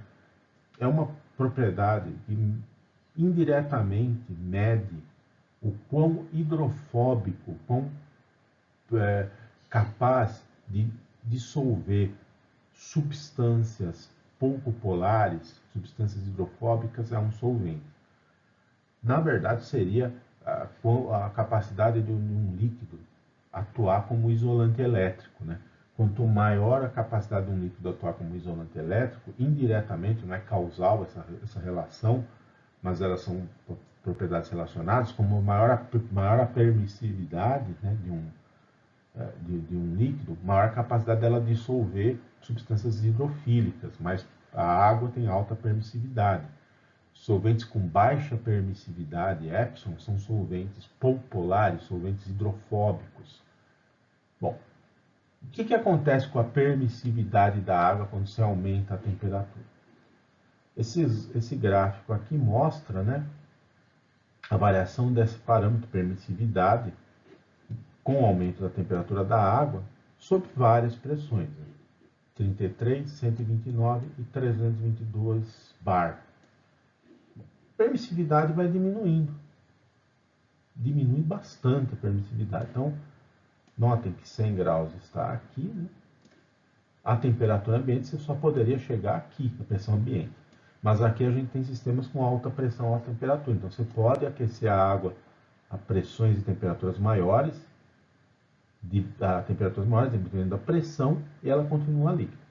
é uma propriedade que indiretamente mede o quão hidrofóbico, quão capaz de dissolver substâncias pouco polares, substâncias hidrofóbicas, é um solvente. Na verdade, seria a capacidade de um líquido atuar como isolante elétrico, né? Quanto maior a capacidade de um líquido atuar como isolante elétrico, indiretamente, não é causal essa relação, mas elas são propriedades relacionadas, como maior a permissividade, né, de um líquido, maior a capacidade dela dissolver substâncias hidrofílicas, mas a água tem alta permissividade. Solventes com baixa permissividade, Epson, são solventes pouco polares, solventes hidrofóbicos. Bom, o que acontece com a permissividade da água quando se aumenta a temperatura? Esse gráfico aqui mostra, né, a variação desse parâmetro de permissividade com o aumento da temperatura da água sob várias pressões, né? 33, 129 e 322 bar. A permissividade vai diminuindo. Diminui bastante a permissividade. Então, notem que 100 graus está aqui, né? A temperatura ambiente você só poderia chegar aqui, na pressão ambiente. Mas aqui a gente tem sistemas com alta pressão, alta temperatura. Então, você pode aquecer a água a pressões e temperaturas maiores, dependendo da pressão, e ela continua líquida.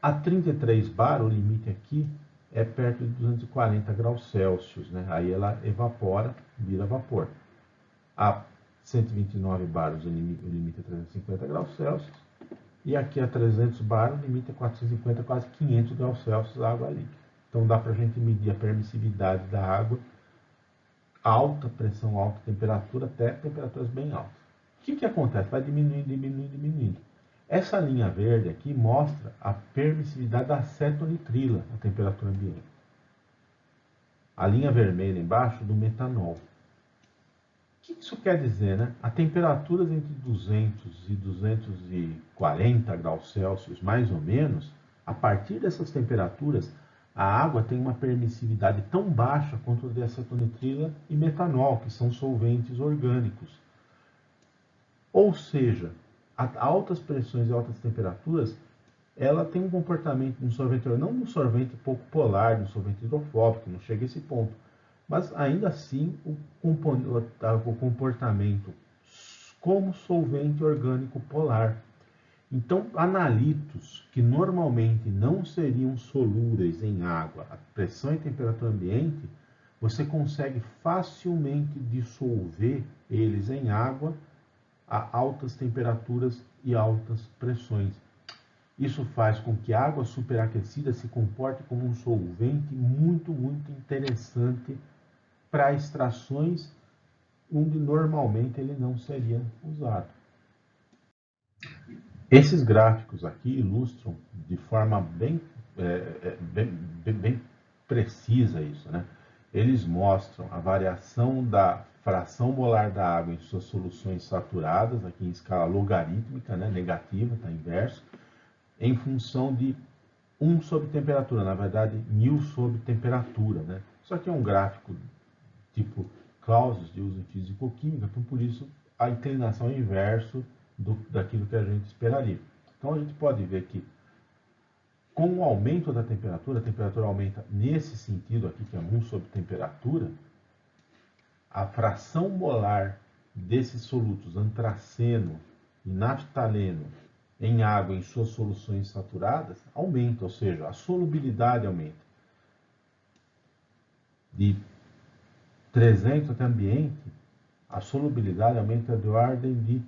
A 33 bar, o limite aqui, é perto de 240 graus Celsius, né? Aí ela evapora, vira vapor. A 129 bar, o limite é 350 graus Celsius. E aqui a 300 bar, o limite é 450, quase 500 graus Celsius, a água líquida. Então dá para a gente medir a permissividade da água, alta pressão, alta temperatura, até temperaturas bem altas. O que acontece? Vai diminuindo, diminuindo, diminuindo. Essa linha verde aqui mostra a permissividade da acetonitrila à temperatura ambiente. A linha vermelha embaixo do metanol. O que isso quer dizer, né? A temperaturas entre 200 e 240 graus Celsius, mais ou menos, a partir dessas temperaturas, a água tem uma permissividade tão baixa quanto a de acetonitrila e metanol, que são solventes orgânicos. Ou seja, a altas pressões e altas temperaturas, ela tem um comportamento de um solvente, não de um solvente pouco polar, de um solvente hidrofóbico, não chega a esse ponto. Mas ainda assim, o comportamento como solvente orgânico polar. Então, analitos que normalmente não seriam solúveis em água a pressão e temperatura ambiente, você consegue facilmente dissolver eles em água a altas temperaturas e altas pressões. Isso faz com que a água superaquecida se comporte como um solvente muito, muito interessante para extrações onde normalmente ele não seria usado. Esses gráficos aqui ilustram de forma bem precisa isso, né? Eles mostram a variação da fração molar da água em suas soluções saturadas, aqui em escala logarítmica, né, negativa, está inverso, em função de 1 sobre temperatura, na verdade 1000 sobre temperatura, né? Isso aqui é um gráfico tipo Clausius de uso em físico-química, então por isso a inclinação é inverso daquilo que a gente esperaria. Então a gente pode ver que com o aumento da temperatura, a temperatura aumenta nesse sentido aqui, que é 1 sobre temperatura, a fração molar desses solutos, antraceno e naftaleno, em água em suas soluções saturadas, aumenta, ou seja, a solubilidade aumenta. De 300 até ambiente, a solubilidade aumenta de ordem de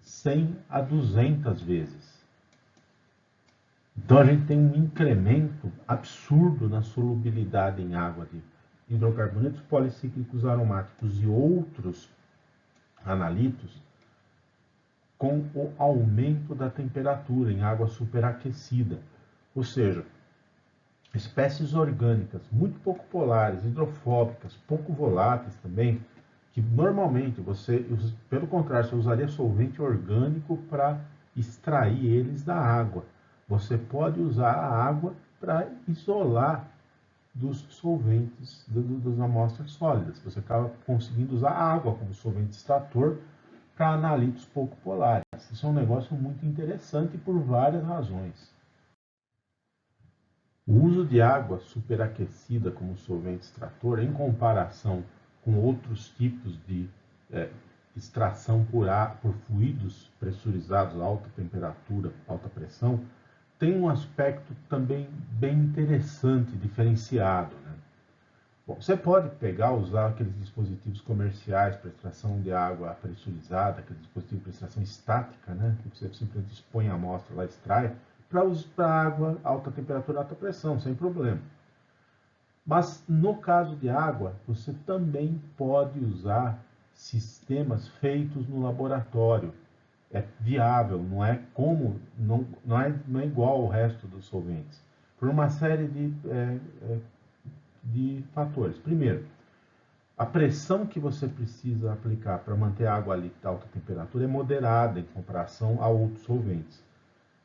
100 a 200 vezes. Então a gente tem um incremento absurdo na solubilidade em água de hidrocarbonetos policíclicos aromáticos e outros analitos com o aumento da temperatura em água superaquecida. Ou seja, espécies orgânicas muito pouco polares, hidrofóbicas, pouco voláteis também, que normalmente pelo contrário, você usaria solvente orgânico para extrair eles da água. Você pode usar a água para isolar dos solventes, das amostras sólidas. Você acaba conseguindo usar a água como solvente extrator para analitos pouco polares. Isso é um negócio muito interessante por várias razões. O uso de água superaquecida como solvente extrator, em comparação com outros tipos de extração por fluidos pressurizados a alta temperatura, alta pressão, tem um aspecto também bem interessante, diferenciado, né? Bom, você pode usar aqueles dispositivos comerciais para extração de água pressurizada, aquele dispositivo para extração estática, né? Que você simplesmente expõe a amostra lá, extrai, para água alta temperatura, alta pressão, sem problema. Mas no caso de água, você também pode usar sistemas feitos no laboratório. É viável, não é igual ao resto dos solventes, por uma série de fatores. Primeiro, a pressão que você precisa aplicar para manter a água líquida a alta temperatura é moderada em comparação a outros solventes.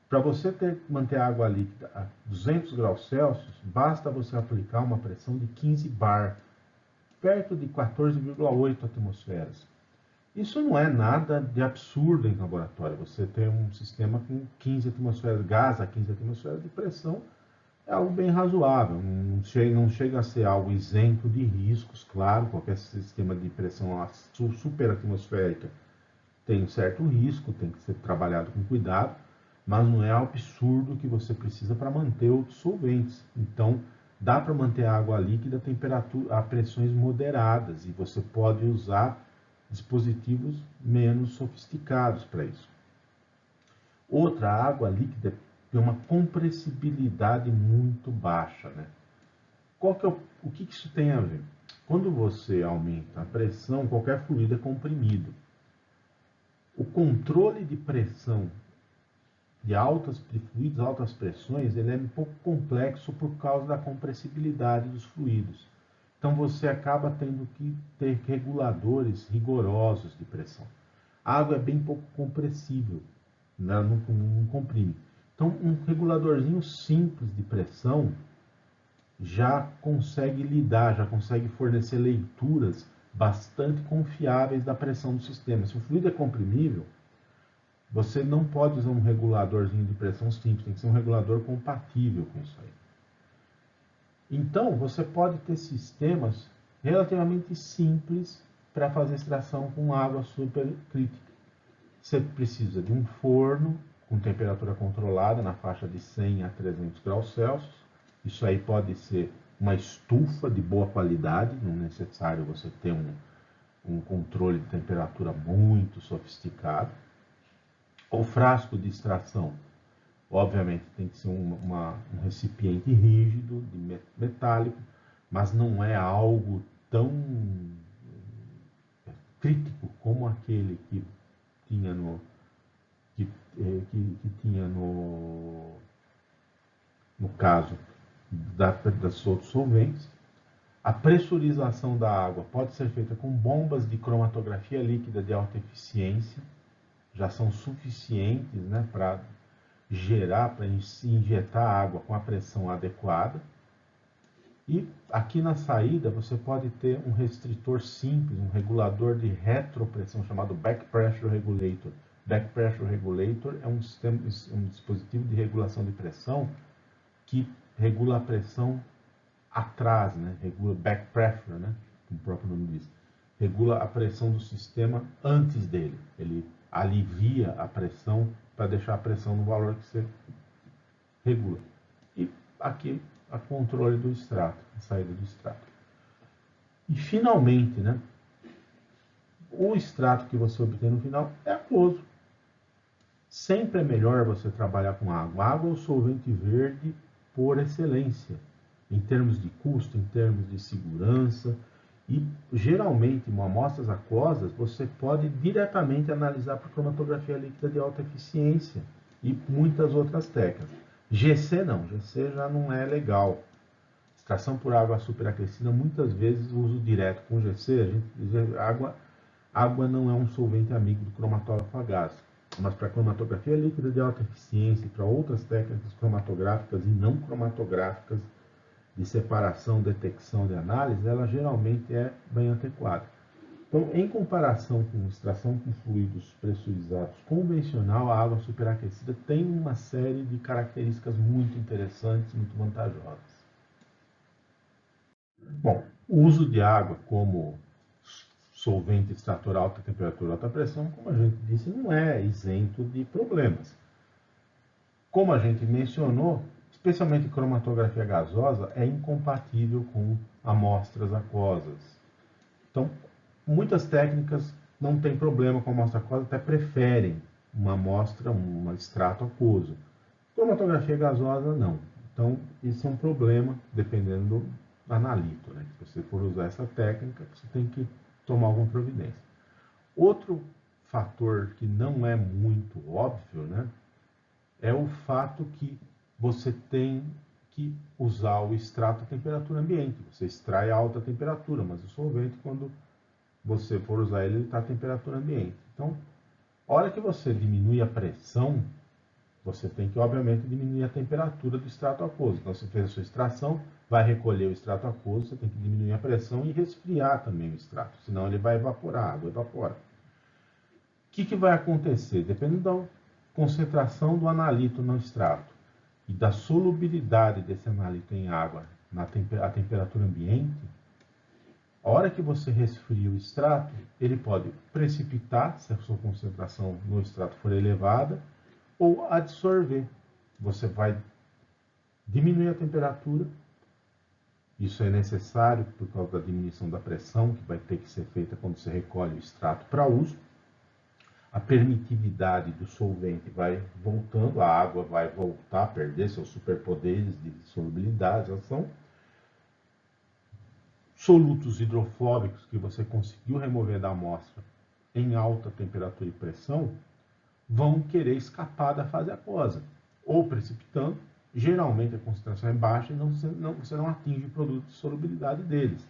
Para você manter a água líquida a 200 graus Celsius, basta você aplicar uma pressão de 15 bar, perto de 14,8 atmosferas. Isso não é nada de absurdo em laboratório. Você tem um sistema com 15 atmosferas, gás a 15 atmosferas de pressão, é algo bem razoável. Não chega a ser algo isento de riscos, claro. Qualquer sistema de pressão superatmosférica tem um certo risco, tem que ser trabalhado com cuidado, mas não é absurdo que você precisa para manter outros solventes. Então, dá para manter a água líquida a pressões moderadas, e você pode usar dispositivos menos sofisticados para isso. Outra, a água líquida tem uma compressibilidade muito baixa, né? O que isso tem a ver? Quando você aumenta a pressão, qualquer fluido é comprimido. O controle de pressão de fluidos, altas pressões, ele é um pouco complexo por causa da compressibilidade dos fluidos. Então você acaba tendo que ter reguladores rigorosos de pressão. A água é bem pouco compressível, né? Não comprime. Então um reguladorzinho simples de pressão já consegue já consegue fornecer leituras bastante confiáveis da pressão do sistema. Se o fluido é comprimível, você não pode usar um reguladorzinho de pressão simples, tem que ser um regulador compatível com isso aí. Então, você pode ter sistemas relativamente simples para fazer extração com água supercrítica. Você precisa de um forno com temperatura controlada na faixa de 100 a 300 graus Celsius. Isso aí pode ser uma estufa de boa qualidade, não é necessário você ter um controle de temperatura muito sofisticado. O frasco de extração, obviamente, tem que ser um recipiente rígido, metálico, mas não é algo tão crítico como aquele que tinha no caso das outros solventes. A pressurização da água pode ser feita com bombas de cromatografia líquida de alta eficiência, já são suficientes, né, para injetar água com a pressão adequada. E aqui na saída você pode ter um restritor simples, um regulador de retropressão chamado Back Pressure Regulator. Back Pressure Regulator é um dispositivo de regulação de pressão que regula a pressão atrás, né? Regula back pressure, né? Como o próprio nome diz. Regula a pressão do sistema antes dele. Ele alivia a pressão para deixar a pressão no valor que você regula. E aqui a controle do extrato, a saída do extrato. E finalmente, né, o extrato que você obtém no final é aquoso. Sempre é melhor você trabalhar com água. A água é o solvente verde por excelência, em termos de custo, em termos de segurança. E geralmente, em amostras aquosas, você pode diretamente analisar por cromatografia líquida de alta eficiência e muitas outras técnicas. GC não, GC já não é legal. Extração por água superaquecida, muitas vezes o uso direto com GC, água não é um solvente amigo do cromatógrafo a gás. Mas para cromatografia líquida de alta eficiência e para outras técnicas cromatográficas e não cromatográficas de separação, detecção e análise, ela geralmente é bem adequada. Então, em comparação com extração com fluidos pressurizados convencional, a água superaquecida tem uma série de características muito interessantes, muito vantajosas. Bom, o uso de água como solvente extrator alta temperatura, alta pressão, como a gente disse, não é isento de problemas. Como a gente mencionou, especialmente cromatografia gasosa, é incompatível com amostras aquosas. Então, muitas técnicas não têm problema com amostra aquosa, até preferem uma amostra, um extrato aquoso. Cromatografia gasosa, não. Então, isso é um problema, dependendo do analito, né? Se você for usar essa técnica, você tem que tomar alguma providência. Outro fator que não é muito óbvio, né, é o fato que você tem que usar o extrato a temperatura ambiente. Você extrai a alta temperatura, mas o solvente, quando você for usar ele, está a temperatura ambiente. Então, a hora que você diminui a pressão, você tem que, obviamente, diminuir a temperatura do extrato aquoso. Então, você fez a sua extração, vai recolher o extrato aquoso, você tem que diminuir a pressão e resfriar também o extrato, senão ele vai evaporar, a água evapora. O que vai acontecer? Dependendo da concentração do analito no extrato e da solubilidade desse analito em água a temperatura ambiente, a hora que você resfria o extrato, ele pode precipitar, se a sua concentração no extrato for elevada, ou adsorver. Você vai diminuir a temperatura, isso é necessário por causa da diminuição da pressão, que vai ter que ser feita quando você recolhe o extrato para uso. A permitividade do solvente vai voltando, a água vai voltar a perder seus superpoderes de solubilidade, já são solutos hidrofóbicos que você conseguiu remover da amostra em alta temperatura e pressão, vão querer escapar da fase aquosa, ou precipitando, geralmente a concentração é baixa e você não atinge o produto de solubilidade deles.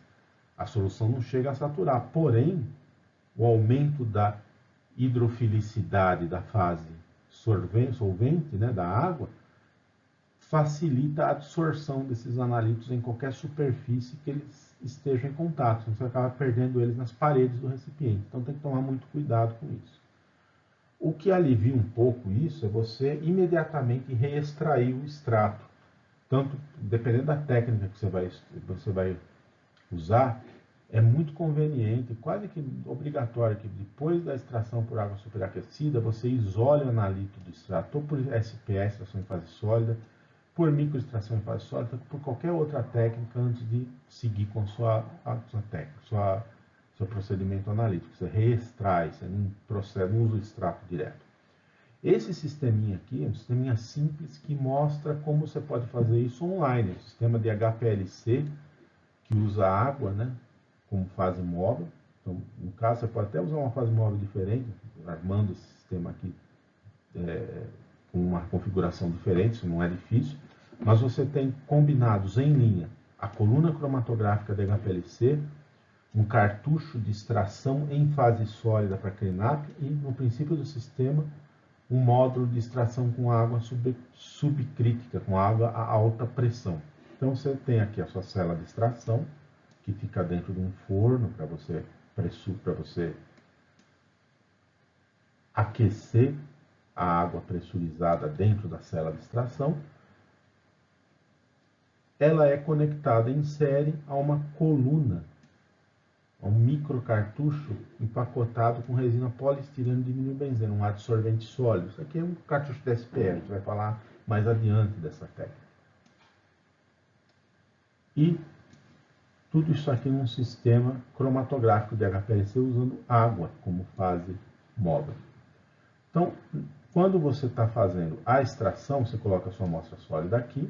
A solução não chega a saturar, porém, o aumento da hidrofilicidade da fase solvente, né, da água, facilita a absorção desses analitos em qualquer superfície que eles estejam em contato, senão você acaba perdendo eles nas paredes do recipiente. Então tem que tomar muito cuidado com isso. O que alivia um pouco isso é você imediatamente reextrair o extrato. Tanto, dependendo da técnica que você vai usar, é muito conveniente, quase que obrigatório, que depois da extração por água superaquecida, você isole o analito do extrato, ou por SPS, extração em fase sólida, por microextração em fase sólida, por qualquer outra técnica antes de seguir com sua técnica, seu procedimento analítico. Você reextrai, você não usa o extrato direto. Esse sisteminha aqui é um sisteminha simples que mostra como você pode fazer isso online. O sistema de HPLC, que usa água, né, como fase móvel. Então, no caso, você pode até usar uma fase móvel diferente, armando esse sistema aqui com uma configuração diferente, isso não é difícil. Mas você tem combinados em linha a coluna cromatográfica de HPLC, um cartucho de extração em fase sólida para cleanup e, no princípio do sistema, um módulo de extração com água subcrítica, com água a alta pressão. Então você tem aqui a sua cela de extração, que fica dentro de um forno para você aquecer a água pressurizada dentro da cela de extração. Ela é conectada em série a uma coluna, a um microcartucho empacotado com resina poliestireno de vinilbenzeno, um adsorvente sólido. Isso aqui é um cartucho de SPR, a gente vai falar mais adiante dessa técnica. E tudo isso aqui num sistema cromatográfico de HPLC usando água como fase móvel. Então, quando você está fazendo a extração, você coloca a sua amostra sólida aqui.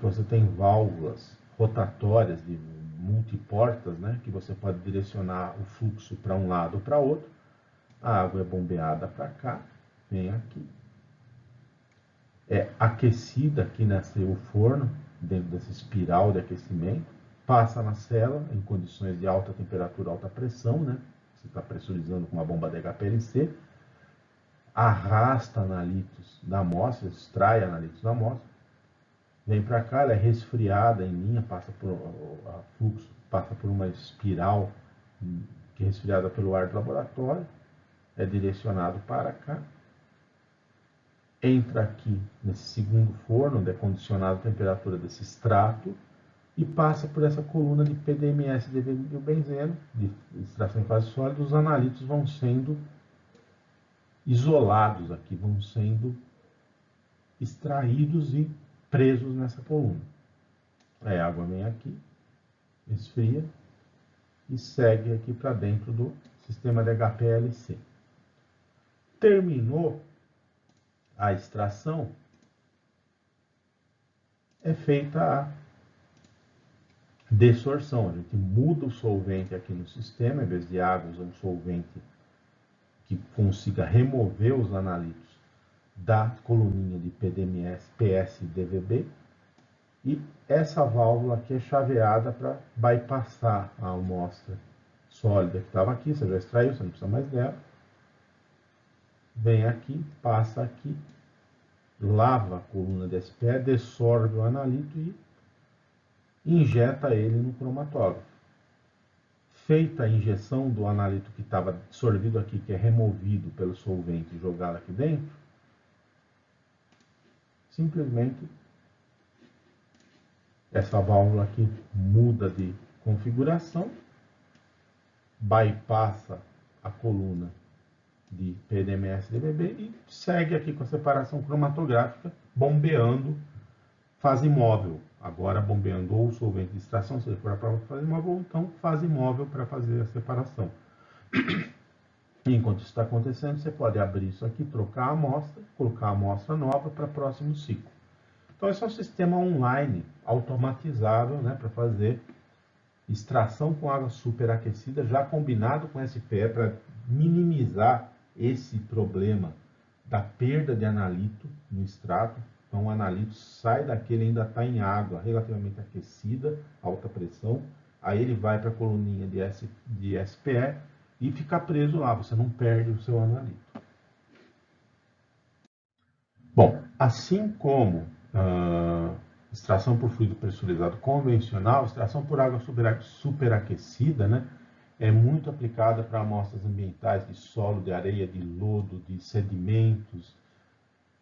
Você tem válvulas rotatórias de multiportas, né, que você pode direcionar o fluxo para um lado ou para outro. A água é bombeada para cá, vem aqui. É aquecida aqui o forno, dentro dessa espiral de aquecimento, passa na cela em condições de alta temperatura, alta pressão, né? Você está pressurizando com uma bomba de HPLC, arrasta analitos da amostra, extrai analitos da amostra, vem para cá, ela é resfriada em linha, passa por fluxo, passa por uma espiral que é resfriada pelo ar do laboratório, é direcionado para cá, entra aqui nesse segundo forno, onde é condicionada a temperatura desse extrato, e passa por essa coluna de PDMS de benzeno, de extração em fase sólida. Os analitos vão sendo isolados aqui, vão sendo extraídos e presos nessa coluna. Aí a água vem aqui, esfria e segue aqui para dentro do sistema de HPLC. Terminou a extração, é feita a dessorção. A gente muda o solvente aqui no sistema, em vez de água, usa um solvente que consiga remover os analitos da coluninha de PDMS, PS-DVB, e essa válvula aqui é chaveada para bypassar a amostra sólida que estava aqui. Você já extraiu, você não precisa mais dela. Vem aqui, passa aqui, lava a coluna de SPE, dessorve o analito e injeta ele no cromatógrafo. Feita a injeção do analito que estava dissolvido aqui, que é removido pelo solvente e jogado aqui dentro, simplesmente essa válvula aqui muda de configuração, bypassa a coluna de PDMS-DVB e segue aqui com a separação cromatográfica, bombeando fase móvel. Agora bombeando ou solvente de extração, se ele for a prova de fase móvel, ou então fase móvel para fazer a separação. Enquanto isso está acontecendo, você pode abrir isso aqui, trocar a amostra, colocar a amostra nova para o próximo ciclo. Então, esse é um sistema online, automatizável, né, para fazer extração com água superaquecida, já combinado com SPE, para minimizar esse problema da perda de analito no extrato. Então, o analito sai daqui, ele ainda está em água relativamente aquecida, alta pressão, aí ele vai para a coluninha de SPE e fica preso lá, você não perde o seu analito. Bom, assim como extração por fluido pressurizado convencional, extração por água superaquecida, né, é muito aplicada para amostras ambientais de solo, de areia, de lodo, de sedimentos,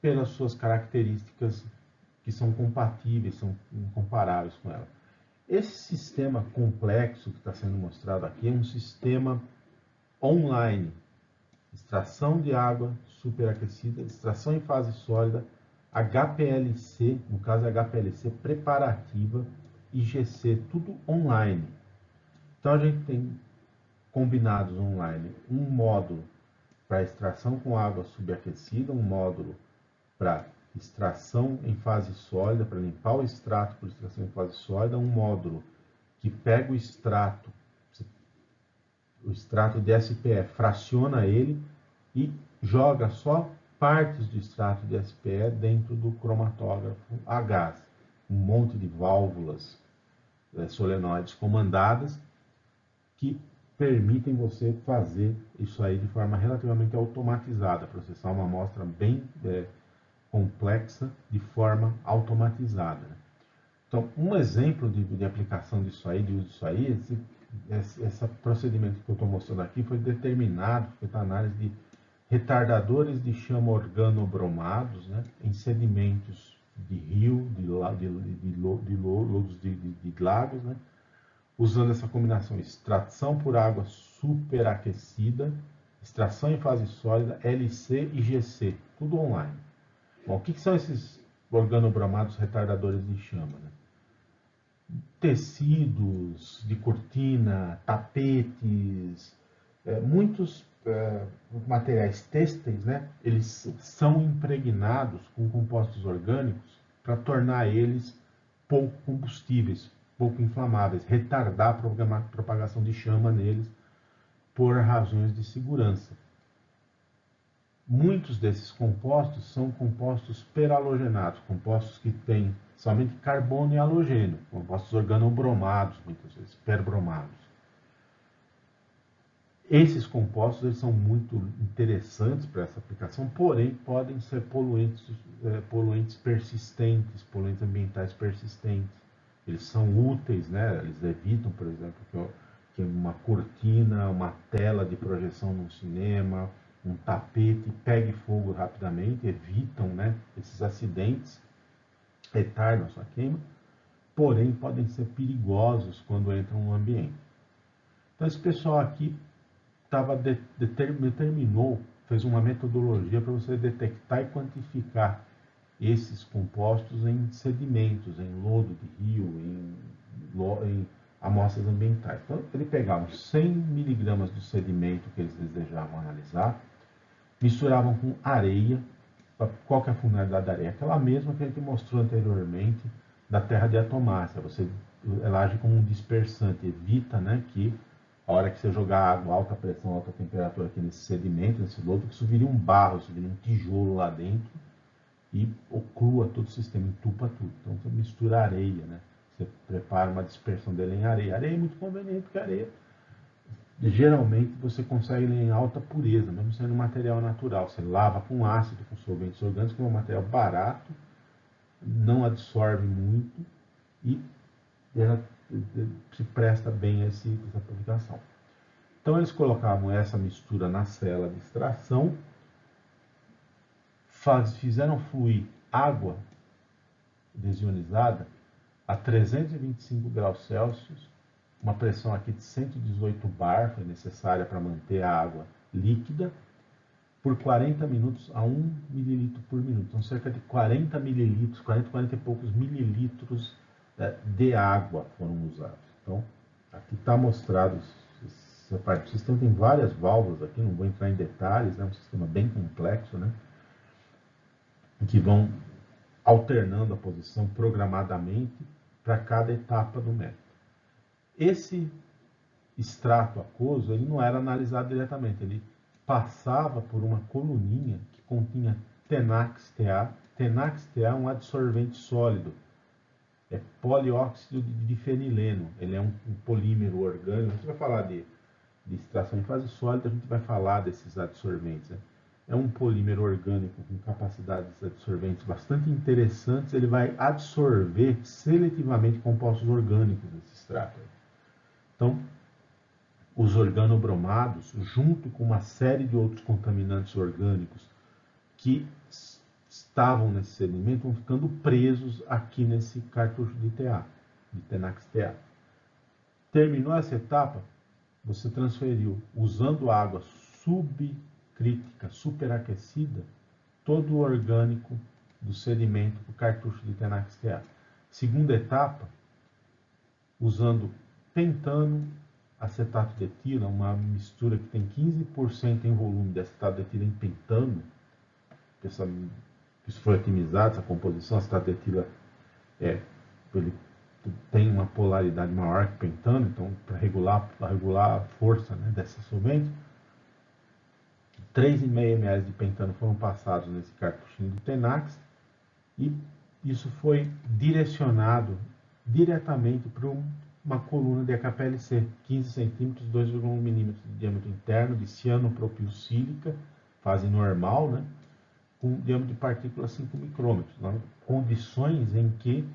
pelas suas características que são compatíveis, são incomparáveis com ela. Esse sistema complexo que está sendo mostrado aqui é um sistema online. Extração de água superaquecida, extração em fase sólida, HPLC, no caso HPLC preparativa, IGC, tudo online. Então a gente tem combinados online um módulo para extração com água subaquecida, um módulo para extração em fase sólida, para limpar o extrato por extração em fase sólida, um módulo que pega o extrato de SPE, fraciona ele e joga só partes do extrato de SPE dentro do cromatógrafo a gás. Um monte de válvulas solenoides comandadas que permitem você fazer isso aí de forma relativamente automatizada, processar uma amostra bem complexa de forma automatizada. Então, um exemplo de aplicação disso aí, de uso disso aí, esse procedimento que eu estou mostrando aqui foi determinado, feita análise de retardadores de chama organobromados, né, em sedimentos de rio, de lodos de lagos, né, usando essa combinação extração por água superaquecida, extração em fase sólida, LC e GC, tudo online. Bom, o que são esses organobromados retardadores de chama? Né? Tecidos de cortina, tapetes, muitos materiais têxteis, né? Eles são impregnados com compostos orgânicos para tornar eles pouco combustíveis, pouco inflamáveis, retardar a propagação de chama neles por razões de segurança. Muitos desses compostos são compostos peralogenados, compostos que têm somente carbono e halogênio, compostos organobromados, muitas vezes, perbromados. Esses compostos eles são muito interessantes para essa aplicação, porém podem ser poluentes persistentes, poluentes ambientais persistentes. Eles são úteis, né? Eles evitam, por exemplo, que que uma cortina, uma tela de projeção num cinema, um tapete, pegue fogo rapidamente, evitam, né, esses acidentes, retardam a sua queima, porém podem ser perigosos quando entram no ambiente. Então esse pessoal aqui determinou, fez uma metodologia para você detectar e quantificar esses compostos em sedimentos, em lodo de rio, em amostras ambientais. Então, ele pegava 100 miligramas do sedimento que eles desejavam analisar, misturavam com areia. Qual que é a funcionalidade da areia? Aquela mesma que a gente mostrou anteriormente da terra diatomácea. Ela age como um dispersante, evita, né, que a hora que você jogar água, alta pressão, alta temperatura aqui nesse sedimento, nesse lodo, que isso vire um barro, isso vire um tijolo lá dentro e oclua todo o sistema, entupa tudo. Então você mistura areia, né? Você prepara uma dispersão dele em areia. Areia é muito conveniente, porque a areia geralmente você consegue em alta pureza, mesmo sendo um material natural. Você lava com ácido, com solventes orgânicos, que é um material barato, não absorve muito e ela se presta bem a essa aplicação. Então eles colocavam essa mistura na cela de extração, fizeram fluir água desionizada a 325 graus Celsius, uma pressão aqui de 118 bar foi necessária para manter a água líquida, por 40 minutos a 1 mililitro por minuto. Então, cerca de 40 mililitros, 40 e poucos mililitros de água foram usados. Então, aqui está mostrado essa parte. O sistema tem várias válvulas aqui, não vou entrar em detalhes, é um sistema bem complexo, né? Que vão alternando a posição programadamente para cada etapa do método. Esse extrato aquoso ele não era analisado diretamente, ele passava por uma coluninha que continha Tenax-TA. Tenax-TA é um adsorvente sólido, é polióxido de difenileno, ele é um polímero orgânico. A gente vai falar de extração em fase sólida, a gente vai falar desses adsorventes, né? É um polímero orgânico com capacidades absorventes bastante interessantes. Ele vai absorver seletivamente compostos orgânicos nesse extrato. Então, os organobromados, junto com uma série de outros contaminantes orgânicos que estavam nesse sedimento, vão ficando presos aqui nesse cartucho de TA, de Tenax-TA. Terminou essa etapa, você transferiu, usando água subcrítica, superaquecida, todo o orgânico do sedimento para o cartucho de Tenax-TA. Segunda etapa, usando pentano, acetato de etila, uma mistura que tem 15% em volume de acetato de etila em pentano. Isso foi otimizado, essa composição. Acetato de etila ele tem uma polaridade maior que pentano, então para regular a força, né, dessa solvente. 3,5 ml de pentano foram passados nesse cartuchinho do Tenax e isso foi direcionado diretamente para uma coluna de HPLC, 15 centímetros, 2,1 milímetros de diâmetro interno, de cianopropilsílica, fase normal, né, com diâmetro de partícula 5 micrômetros, né, condições em que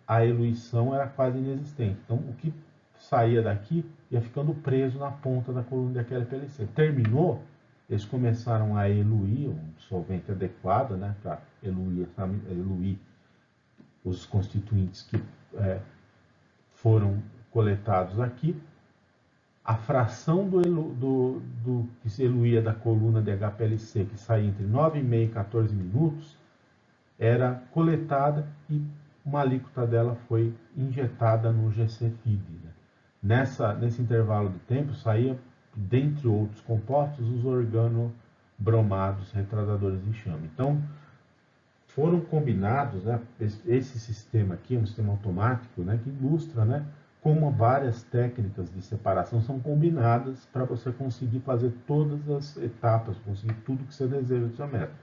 a eluição era quase inexistente. Então, o que saía daqui ia ficando preso na ponta da coluna de HPLC. Terminou, eles começaram a eluir um solvente adequado, né, para eluir os constituintes que foram coletados aqui. A fração do que se eluía da coluna de HPLC, que saía entre 9,5 e 14 minutos, era coletada e uma alíquota dela foi injetada no GC-FID. Né? Nesse intervalo de tempo, saía, dentre outros compostos, os organobromados retardadores de enxame. Então, foram combinados, né, esse sistema aqui, um sistema automático, né, que ilustra, né, como várias técnicas de separação são combinadas para você conseguir fazer todas as etapas, conseguir tudo que você deseja do seu método.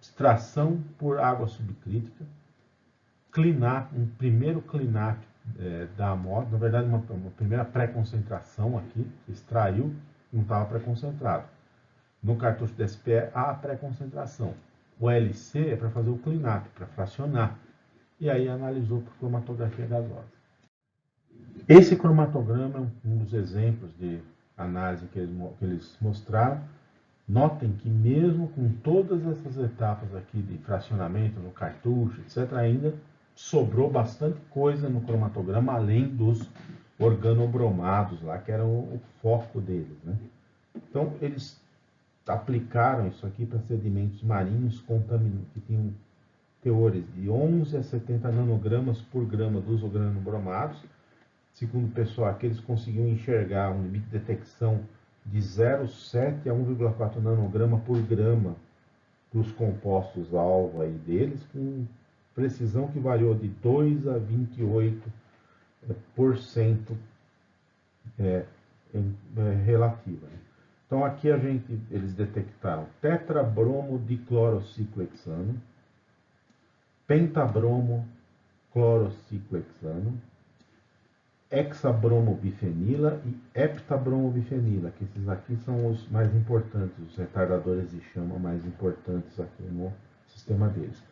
Extração por água subcrítica, um primeiro clean-up da amostra, na verdade uma primeira pré-concentração aqui, extraiu e não estava pré-concentrado. No cartucho de SPE há a pré-concentração. O LC é para fazer o clean-up, para fracionar. E aí analisou por cromatografia gasosa. Esse cromatograma é um dos exemplos de análise que eles mostraram. Notem que mesmo com todas essas etapas aqui de fracionamento no cartucho, etc., ainda sobrou bastante coisa no cromatograma, além dos organobromados lá, que era o foco deles, né? Então, eles aplicaram isso aqui para sedimentos marinhos contaminados, que tinham teores de 11 a 70 nanogramas por grama dos organobromados. Segundo o pessoal aqui, eles conseguiam enxergar um limite de detecção de 0,7 a 1,4 nanograma por grama dos compostos alvo aí deles, com precisão que variou de 2 a 28% relativa. Então aqui eles detectaram tetrabromo diclorociclohexano, pentabromo clorociclohexano, hexabromobifenila e heptabromobifenila, que esses aqui são os mais importantes, os retardadores de chama mais importantes aqui no sistema deles.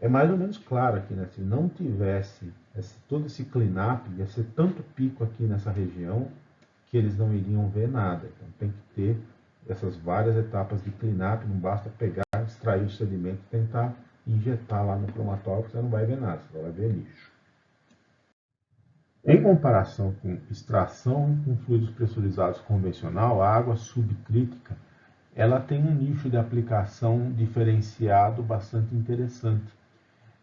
É mais ou menos claro aqui, né? Se não tivesse todo esse cleanup, ia ser tanto pico aqui nessa região que eles não iriam ver nada. Então tem que ter essas várias etapas de cleanup, não basta pegar, extrair o sedimento e tentar injetar lá no cromatógrafo, você não vai ver nada, você vai ver lixo. Em comparação com extração com fluidos pressurizados convencional, a água subcrítica ela tem um nicho de aplicação diferenciado bastante interessante.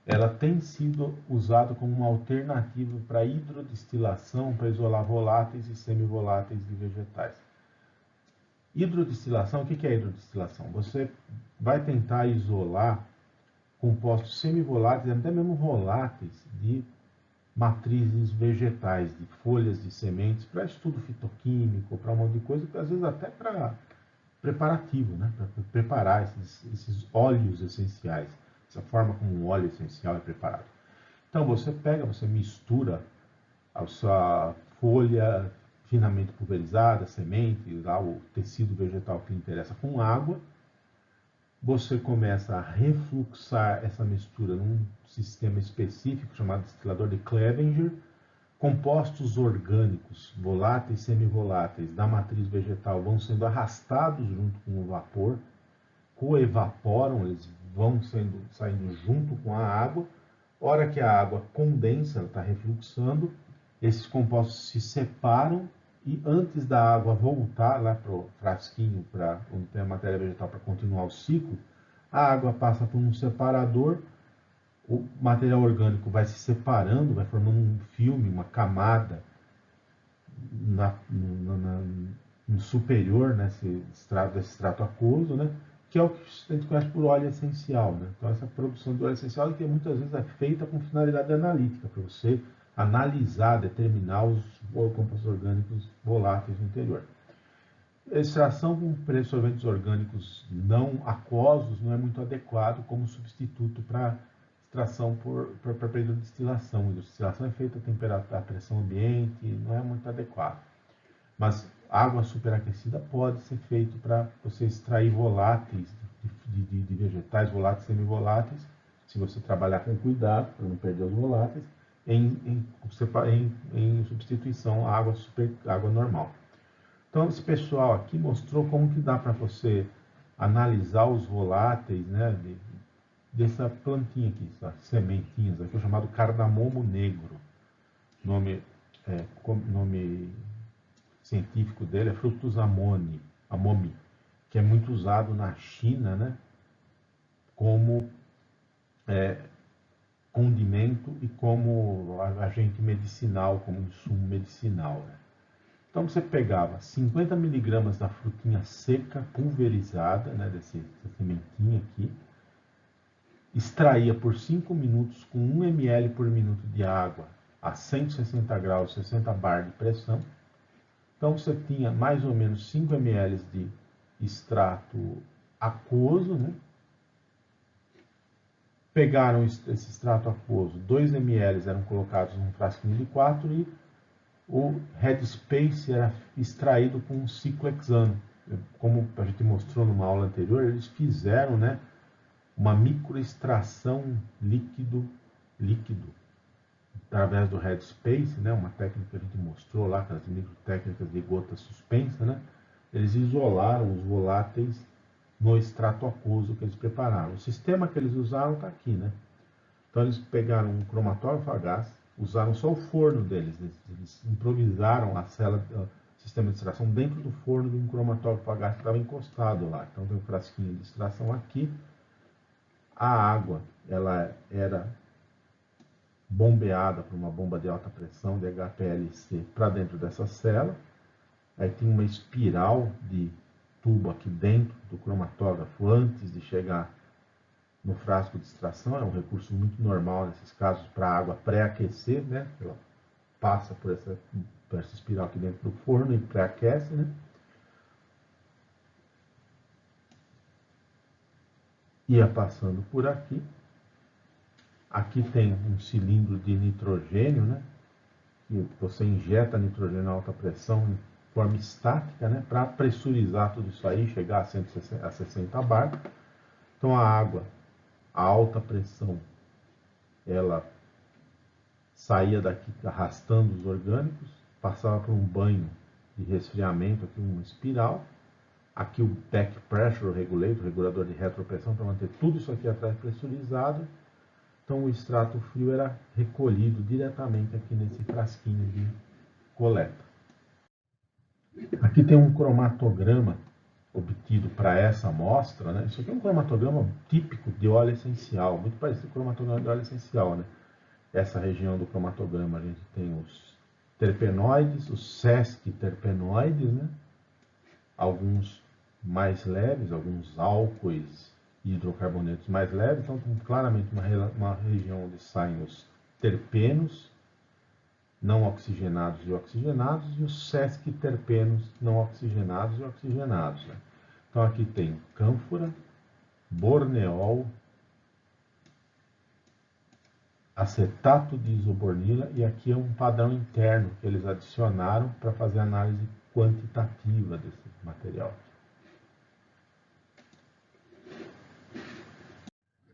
Ela tem sido usada como uma alternativa para hidrodestilação para isolar voláteis e semivoláteis de vegetais. Hidrodestilação, o que é hidrodestilação? Você vai tentar isolar compostos semivoláteis, até mesmo voláteis, de matrizes vegetais, de folhas de sementes, para estudo fitoquímico, para um monte de coisa, às vezes até para preparativo, né? Para preparar esses óleos essenciais, essa forma como um óleo essencial é preparado. Então você pega, você mistura a sua folha finamente pulverizada, semente, lá, o tecido vegetal que lhe interessa com água, você começa a refluxar essa mistura num sistema específico chamado destilador de Clevenger. Compostos orgânicos, voláteis e semivoláteis da matriz vegetal vão sendo arrastados junto com o vapor, coevaporam, eles vão saindo junto com a água. Hora que a água condensa, ela está refluxando, esses compostos se separam e antes da água voltar lá para o frasquinho, para onde tem a matéria vegetal para continuar o ciclo, a água passa por um separador, o material orgânico vai se separando, vai formando um filme, uma camada no superior, né, desse extrato aquoso, né, que é o que a gente conhece por óleo essencial. Né? Então, essa produção de óleo essencial é que muitas vezes é feita com finalidade analítica, para você analisar, determinar os compostos orgânicos voláteis no interior. A extração com solventes orgânicos não aquosos não é muito adequado como substituto para extração por período de destilação. A destilação é feita a temperatura, a pressão ambiente, não é muito adequado. Mas água superaquecida pode ser feito para você extrair voláteis de vegetais, voláteis e semivoláteis, se você trabalhar com cuidado para não perder os voláteis, em substituição à água normal. Então, esse pessoal aqui mostrou como que dá para você analisar os voláteis, né, dessa plantinha aqui, essas sementinhas aqui, chamado cardamomo negro. Nome científico dele é Fructus amomi, que é muito usado na China, né, como condimento e como agente medicinal, como insumo medicinal. Né? Então você pegava 50 miligramas da frutinha seca, pulverizada, né, dessa sementinha aqui, extraía por 5 minutos com 1 ml por minuto de água a 160 graus, 60 bar de pressão. Então você tinha mais ou menos 5 ml de extrato aquoso, né? Pegaram esse extrato aquoso, 2 ml eram colocados num frasquinho de 4 e o headspace era extraído com um ciclohexano. Como a gente mostrou numa aula anterior, eles fizeram, uma microextração líquido. através do headspace, né, uma técnica que a gente mostrou lá, aquelas micro técnicas de gota suspensa, né, eles isolaram os voláteis no extrato aquoso que eles prepararam. O sistema que eles usaram está aqui, né? Então eles pegaram um cromatógrafo a gás, usaram só o forno deles, eles improvisaram a célula, o sistema de extração dentro do forno de um cromatógrafo a gás que estava encostado lá. Então tem um frasquinho de extração aqui. A água, ela era bombeada por uma bomba de alta pressão de HPLC para dentro dessa célula. Aí tem uma espiral de tubo aqui dentro do cromatógrafo antes de chegar no frasco de extração. É um recurso muito normal nesses casos para a água pré-aquecer, né? Ela passa por essa espiral aqui dentro do forno e pré-aquece, né? Ia passando por aqui. Aqui tem um cilindro de nitrogênio, né? Que você injeta nitrogênio a alta pressão em forma estática, né? Para pressurizar tudo isso aí, chegar a 60 bar. Então a água, a alta pressão, ela saía daqui arrastando os orgânicos, passava por um banho de resfriamento, aqui uma espiral. Aqui o back pressure regulator, regulador de retropressão, para manter tudo isso aqui atrás pressurizado. Então o extrato frio era recolhido diretamente aqui nesse frasquinho de coleta. Aqui tem um cromatograma obtido para essa amostra, né? Isso aqui é um cromatograma típico de óleo essencial, muito parecido com o cromatograma de óleo essencial, né? Essa região do cromatograma a gente tem os terpenoides, os sesquiterpenoides, né? Alguns mais leves, alguns álcoois e hidrocarbonetos mais leves, então tem claramente uma região onde saem os terpenos não oxigenados e oxigenados e os sesquiterpenos não oxigenados e oxigenados. Né? Então aqui tem cânfora, borneol, acetato de isobornila e aqui é um padrão interno que eles adicionaram para fazer análise quantitativa desse material.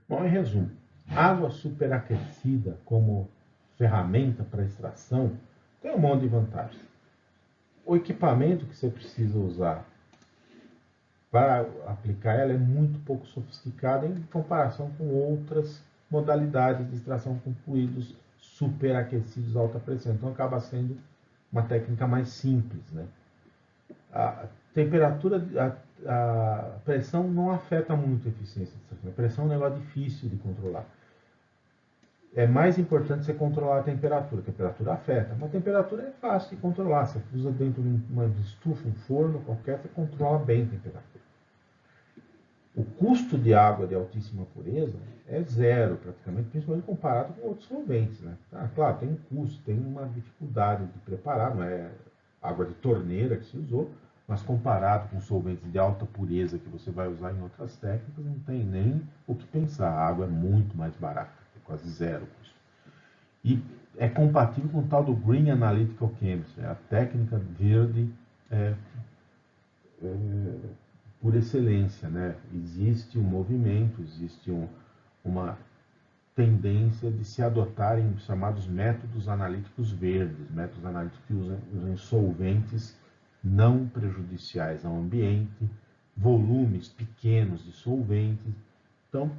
Bom, em resumo, água superaquecida como ferramenta para extração tem um monte de vantagens. O equipamento que você precisa usar para aplicar ela é muito pouco sofisticado em comparação com outras modalidades de extração com fluidos superaquecidos a alta pressão. Então acaba sendo uma técnica mais simples, né? A temperatura, a pressão não afeta muito a eficiência de extração. A pressão é um negócio difícil de controlar. É mais importante você controlar a temperatura. A temperatura afeta, mas a temperatura é fácil de controlar. Você usa dentro de uma estufa, um forno qualquer, você controla bem a temperatura. O custo de água de altíssima pureza é zero, praticamente, principalmente comparado com outros solventes. Né? Claro, tem um custo, tem uma dificuldade de preparar, não é água de torneira que se usou, mas comparado com solventes de alta pureza que você vai usar em outras técnicas, não tem nem o que pensar. A água é muito mais barata, é quase zero custo. E é compatível com o tal do Green Analytical Chemistry, a técnica verde por excelência, né? Existe um movimento, existe uma tendência de se adotarem os chamados métodos analíticos verdes, métodos analíticos que usam solventes não prejudiciais ao ambiente, volumes pequenos de solventes. Então,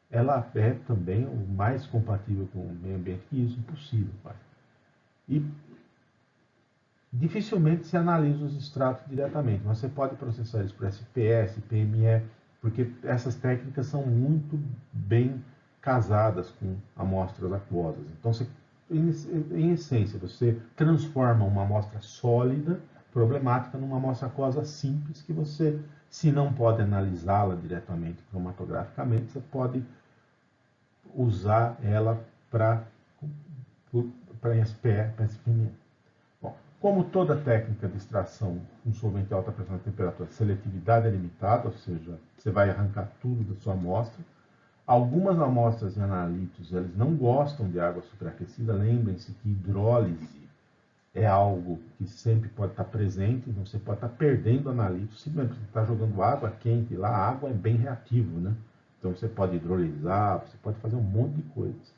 ela é também o mais compatível com o meio ambiente que isso possível. E dificilmente se analisa os extratos diretamente, mas você pode processar eles por SPS, PME, porque essas técnicas são muito bem casadas com amostras aquosas. Então, você, em essência, você transforma uma amostra sólida, problemática, numa amostra aquosa simples, que você, se não pode analisá-la diretamente cromatograficamente, você pode usar ela para SPE, para SPME. Bom, como toda técnica de extração com solvente de alta pressão e temperatura, a seletividade é limitada, ou seja, você vai arrancar tudo da sua amostra. Algumas amostras de analitos, eles não gostam de água superaquecida. Lembrem-se que hidrólise é algo que sempre pode estar presente, então você pode estar perdendo analitos, simplesmente você está jogando água quente lá, a água é bem reativa, né? Então você pode hidrolisar, você pode fazer um monte de coisas.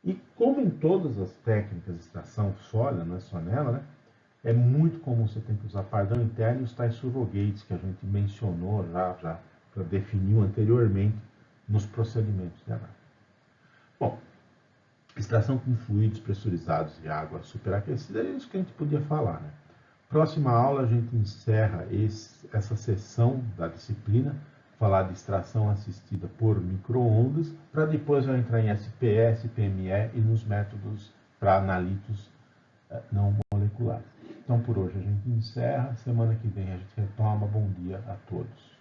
E como em todas as técnicas de extração sólida, não é só nela, né? É muito comum você ter que usar pardão interno e os tais surrogates que a gente mencionou já definiu anteriormente nos procedimentos de análise. Bom, extração com fluidos pressurizados e água superaquecida é isso que a gente podia falar, né? Próxima aula a gente encerra essa sessão da disciplina, falar de extração assistida por micro-ondas, para depois eu entrar em SPS, PME e nos métodos para analitos não moleculares. Então por hoje a gente encerra, semana que vem a gente retoma. Bom dia a todos.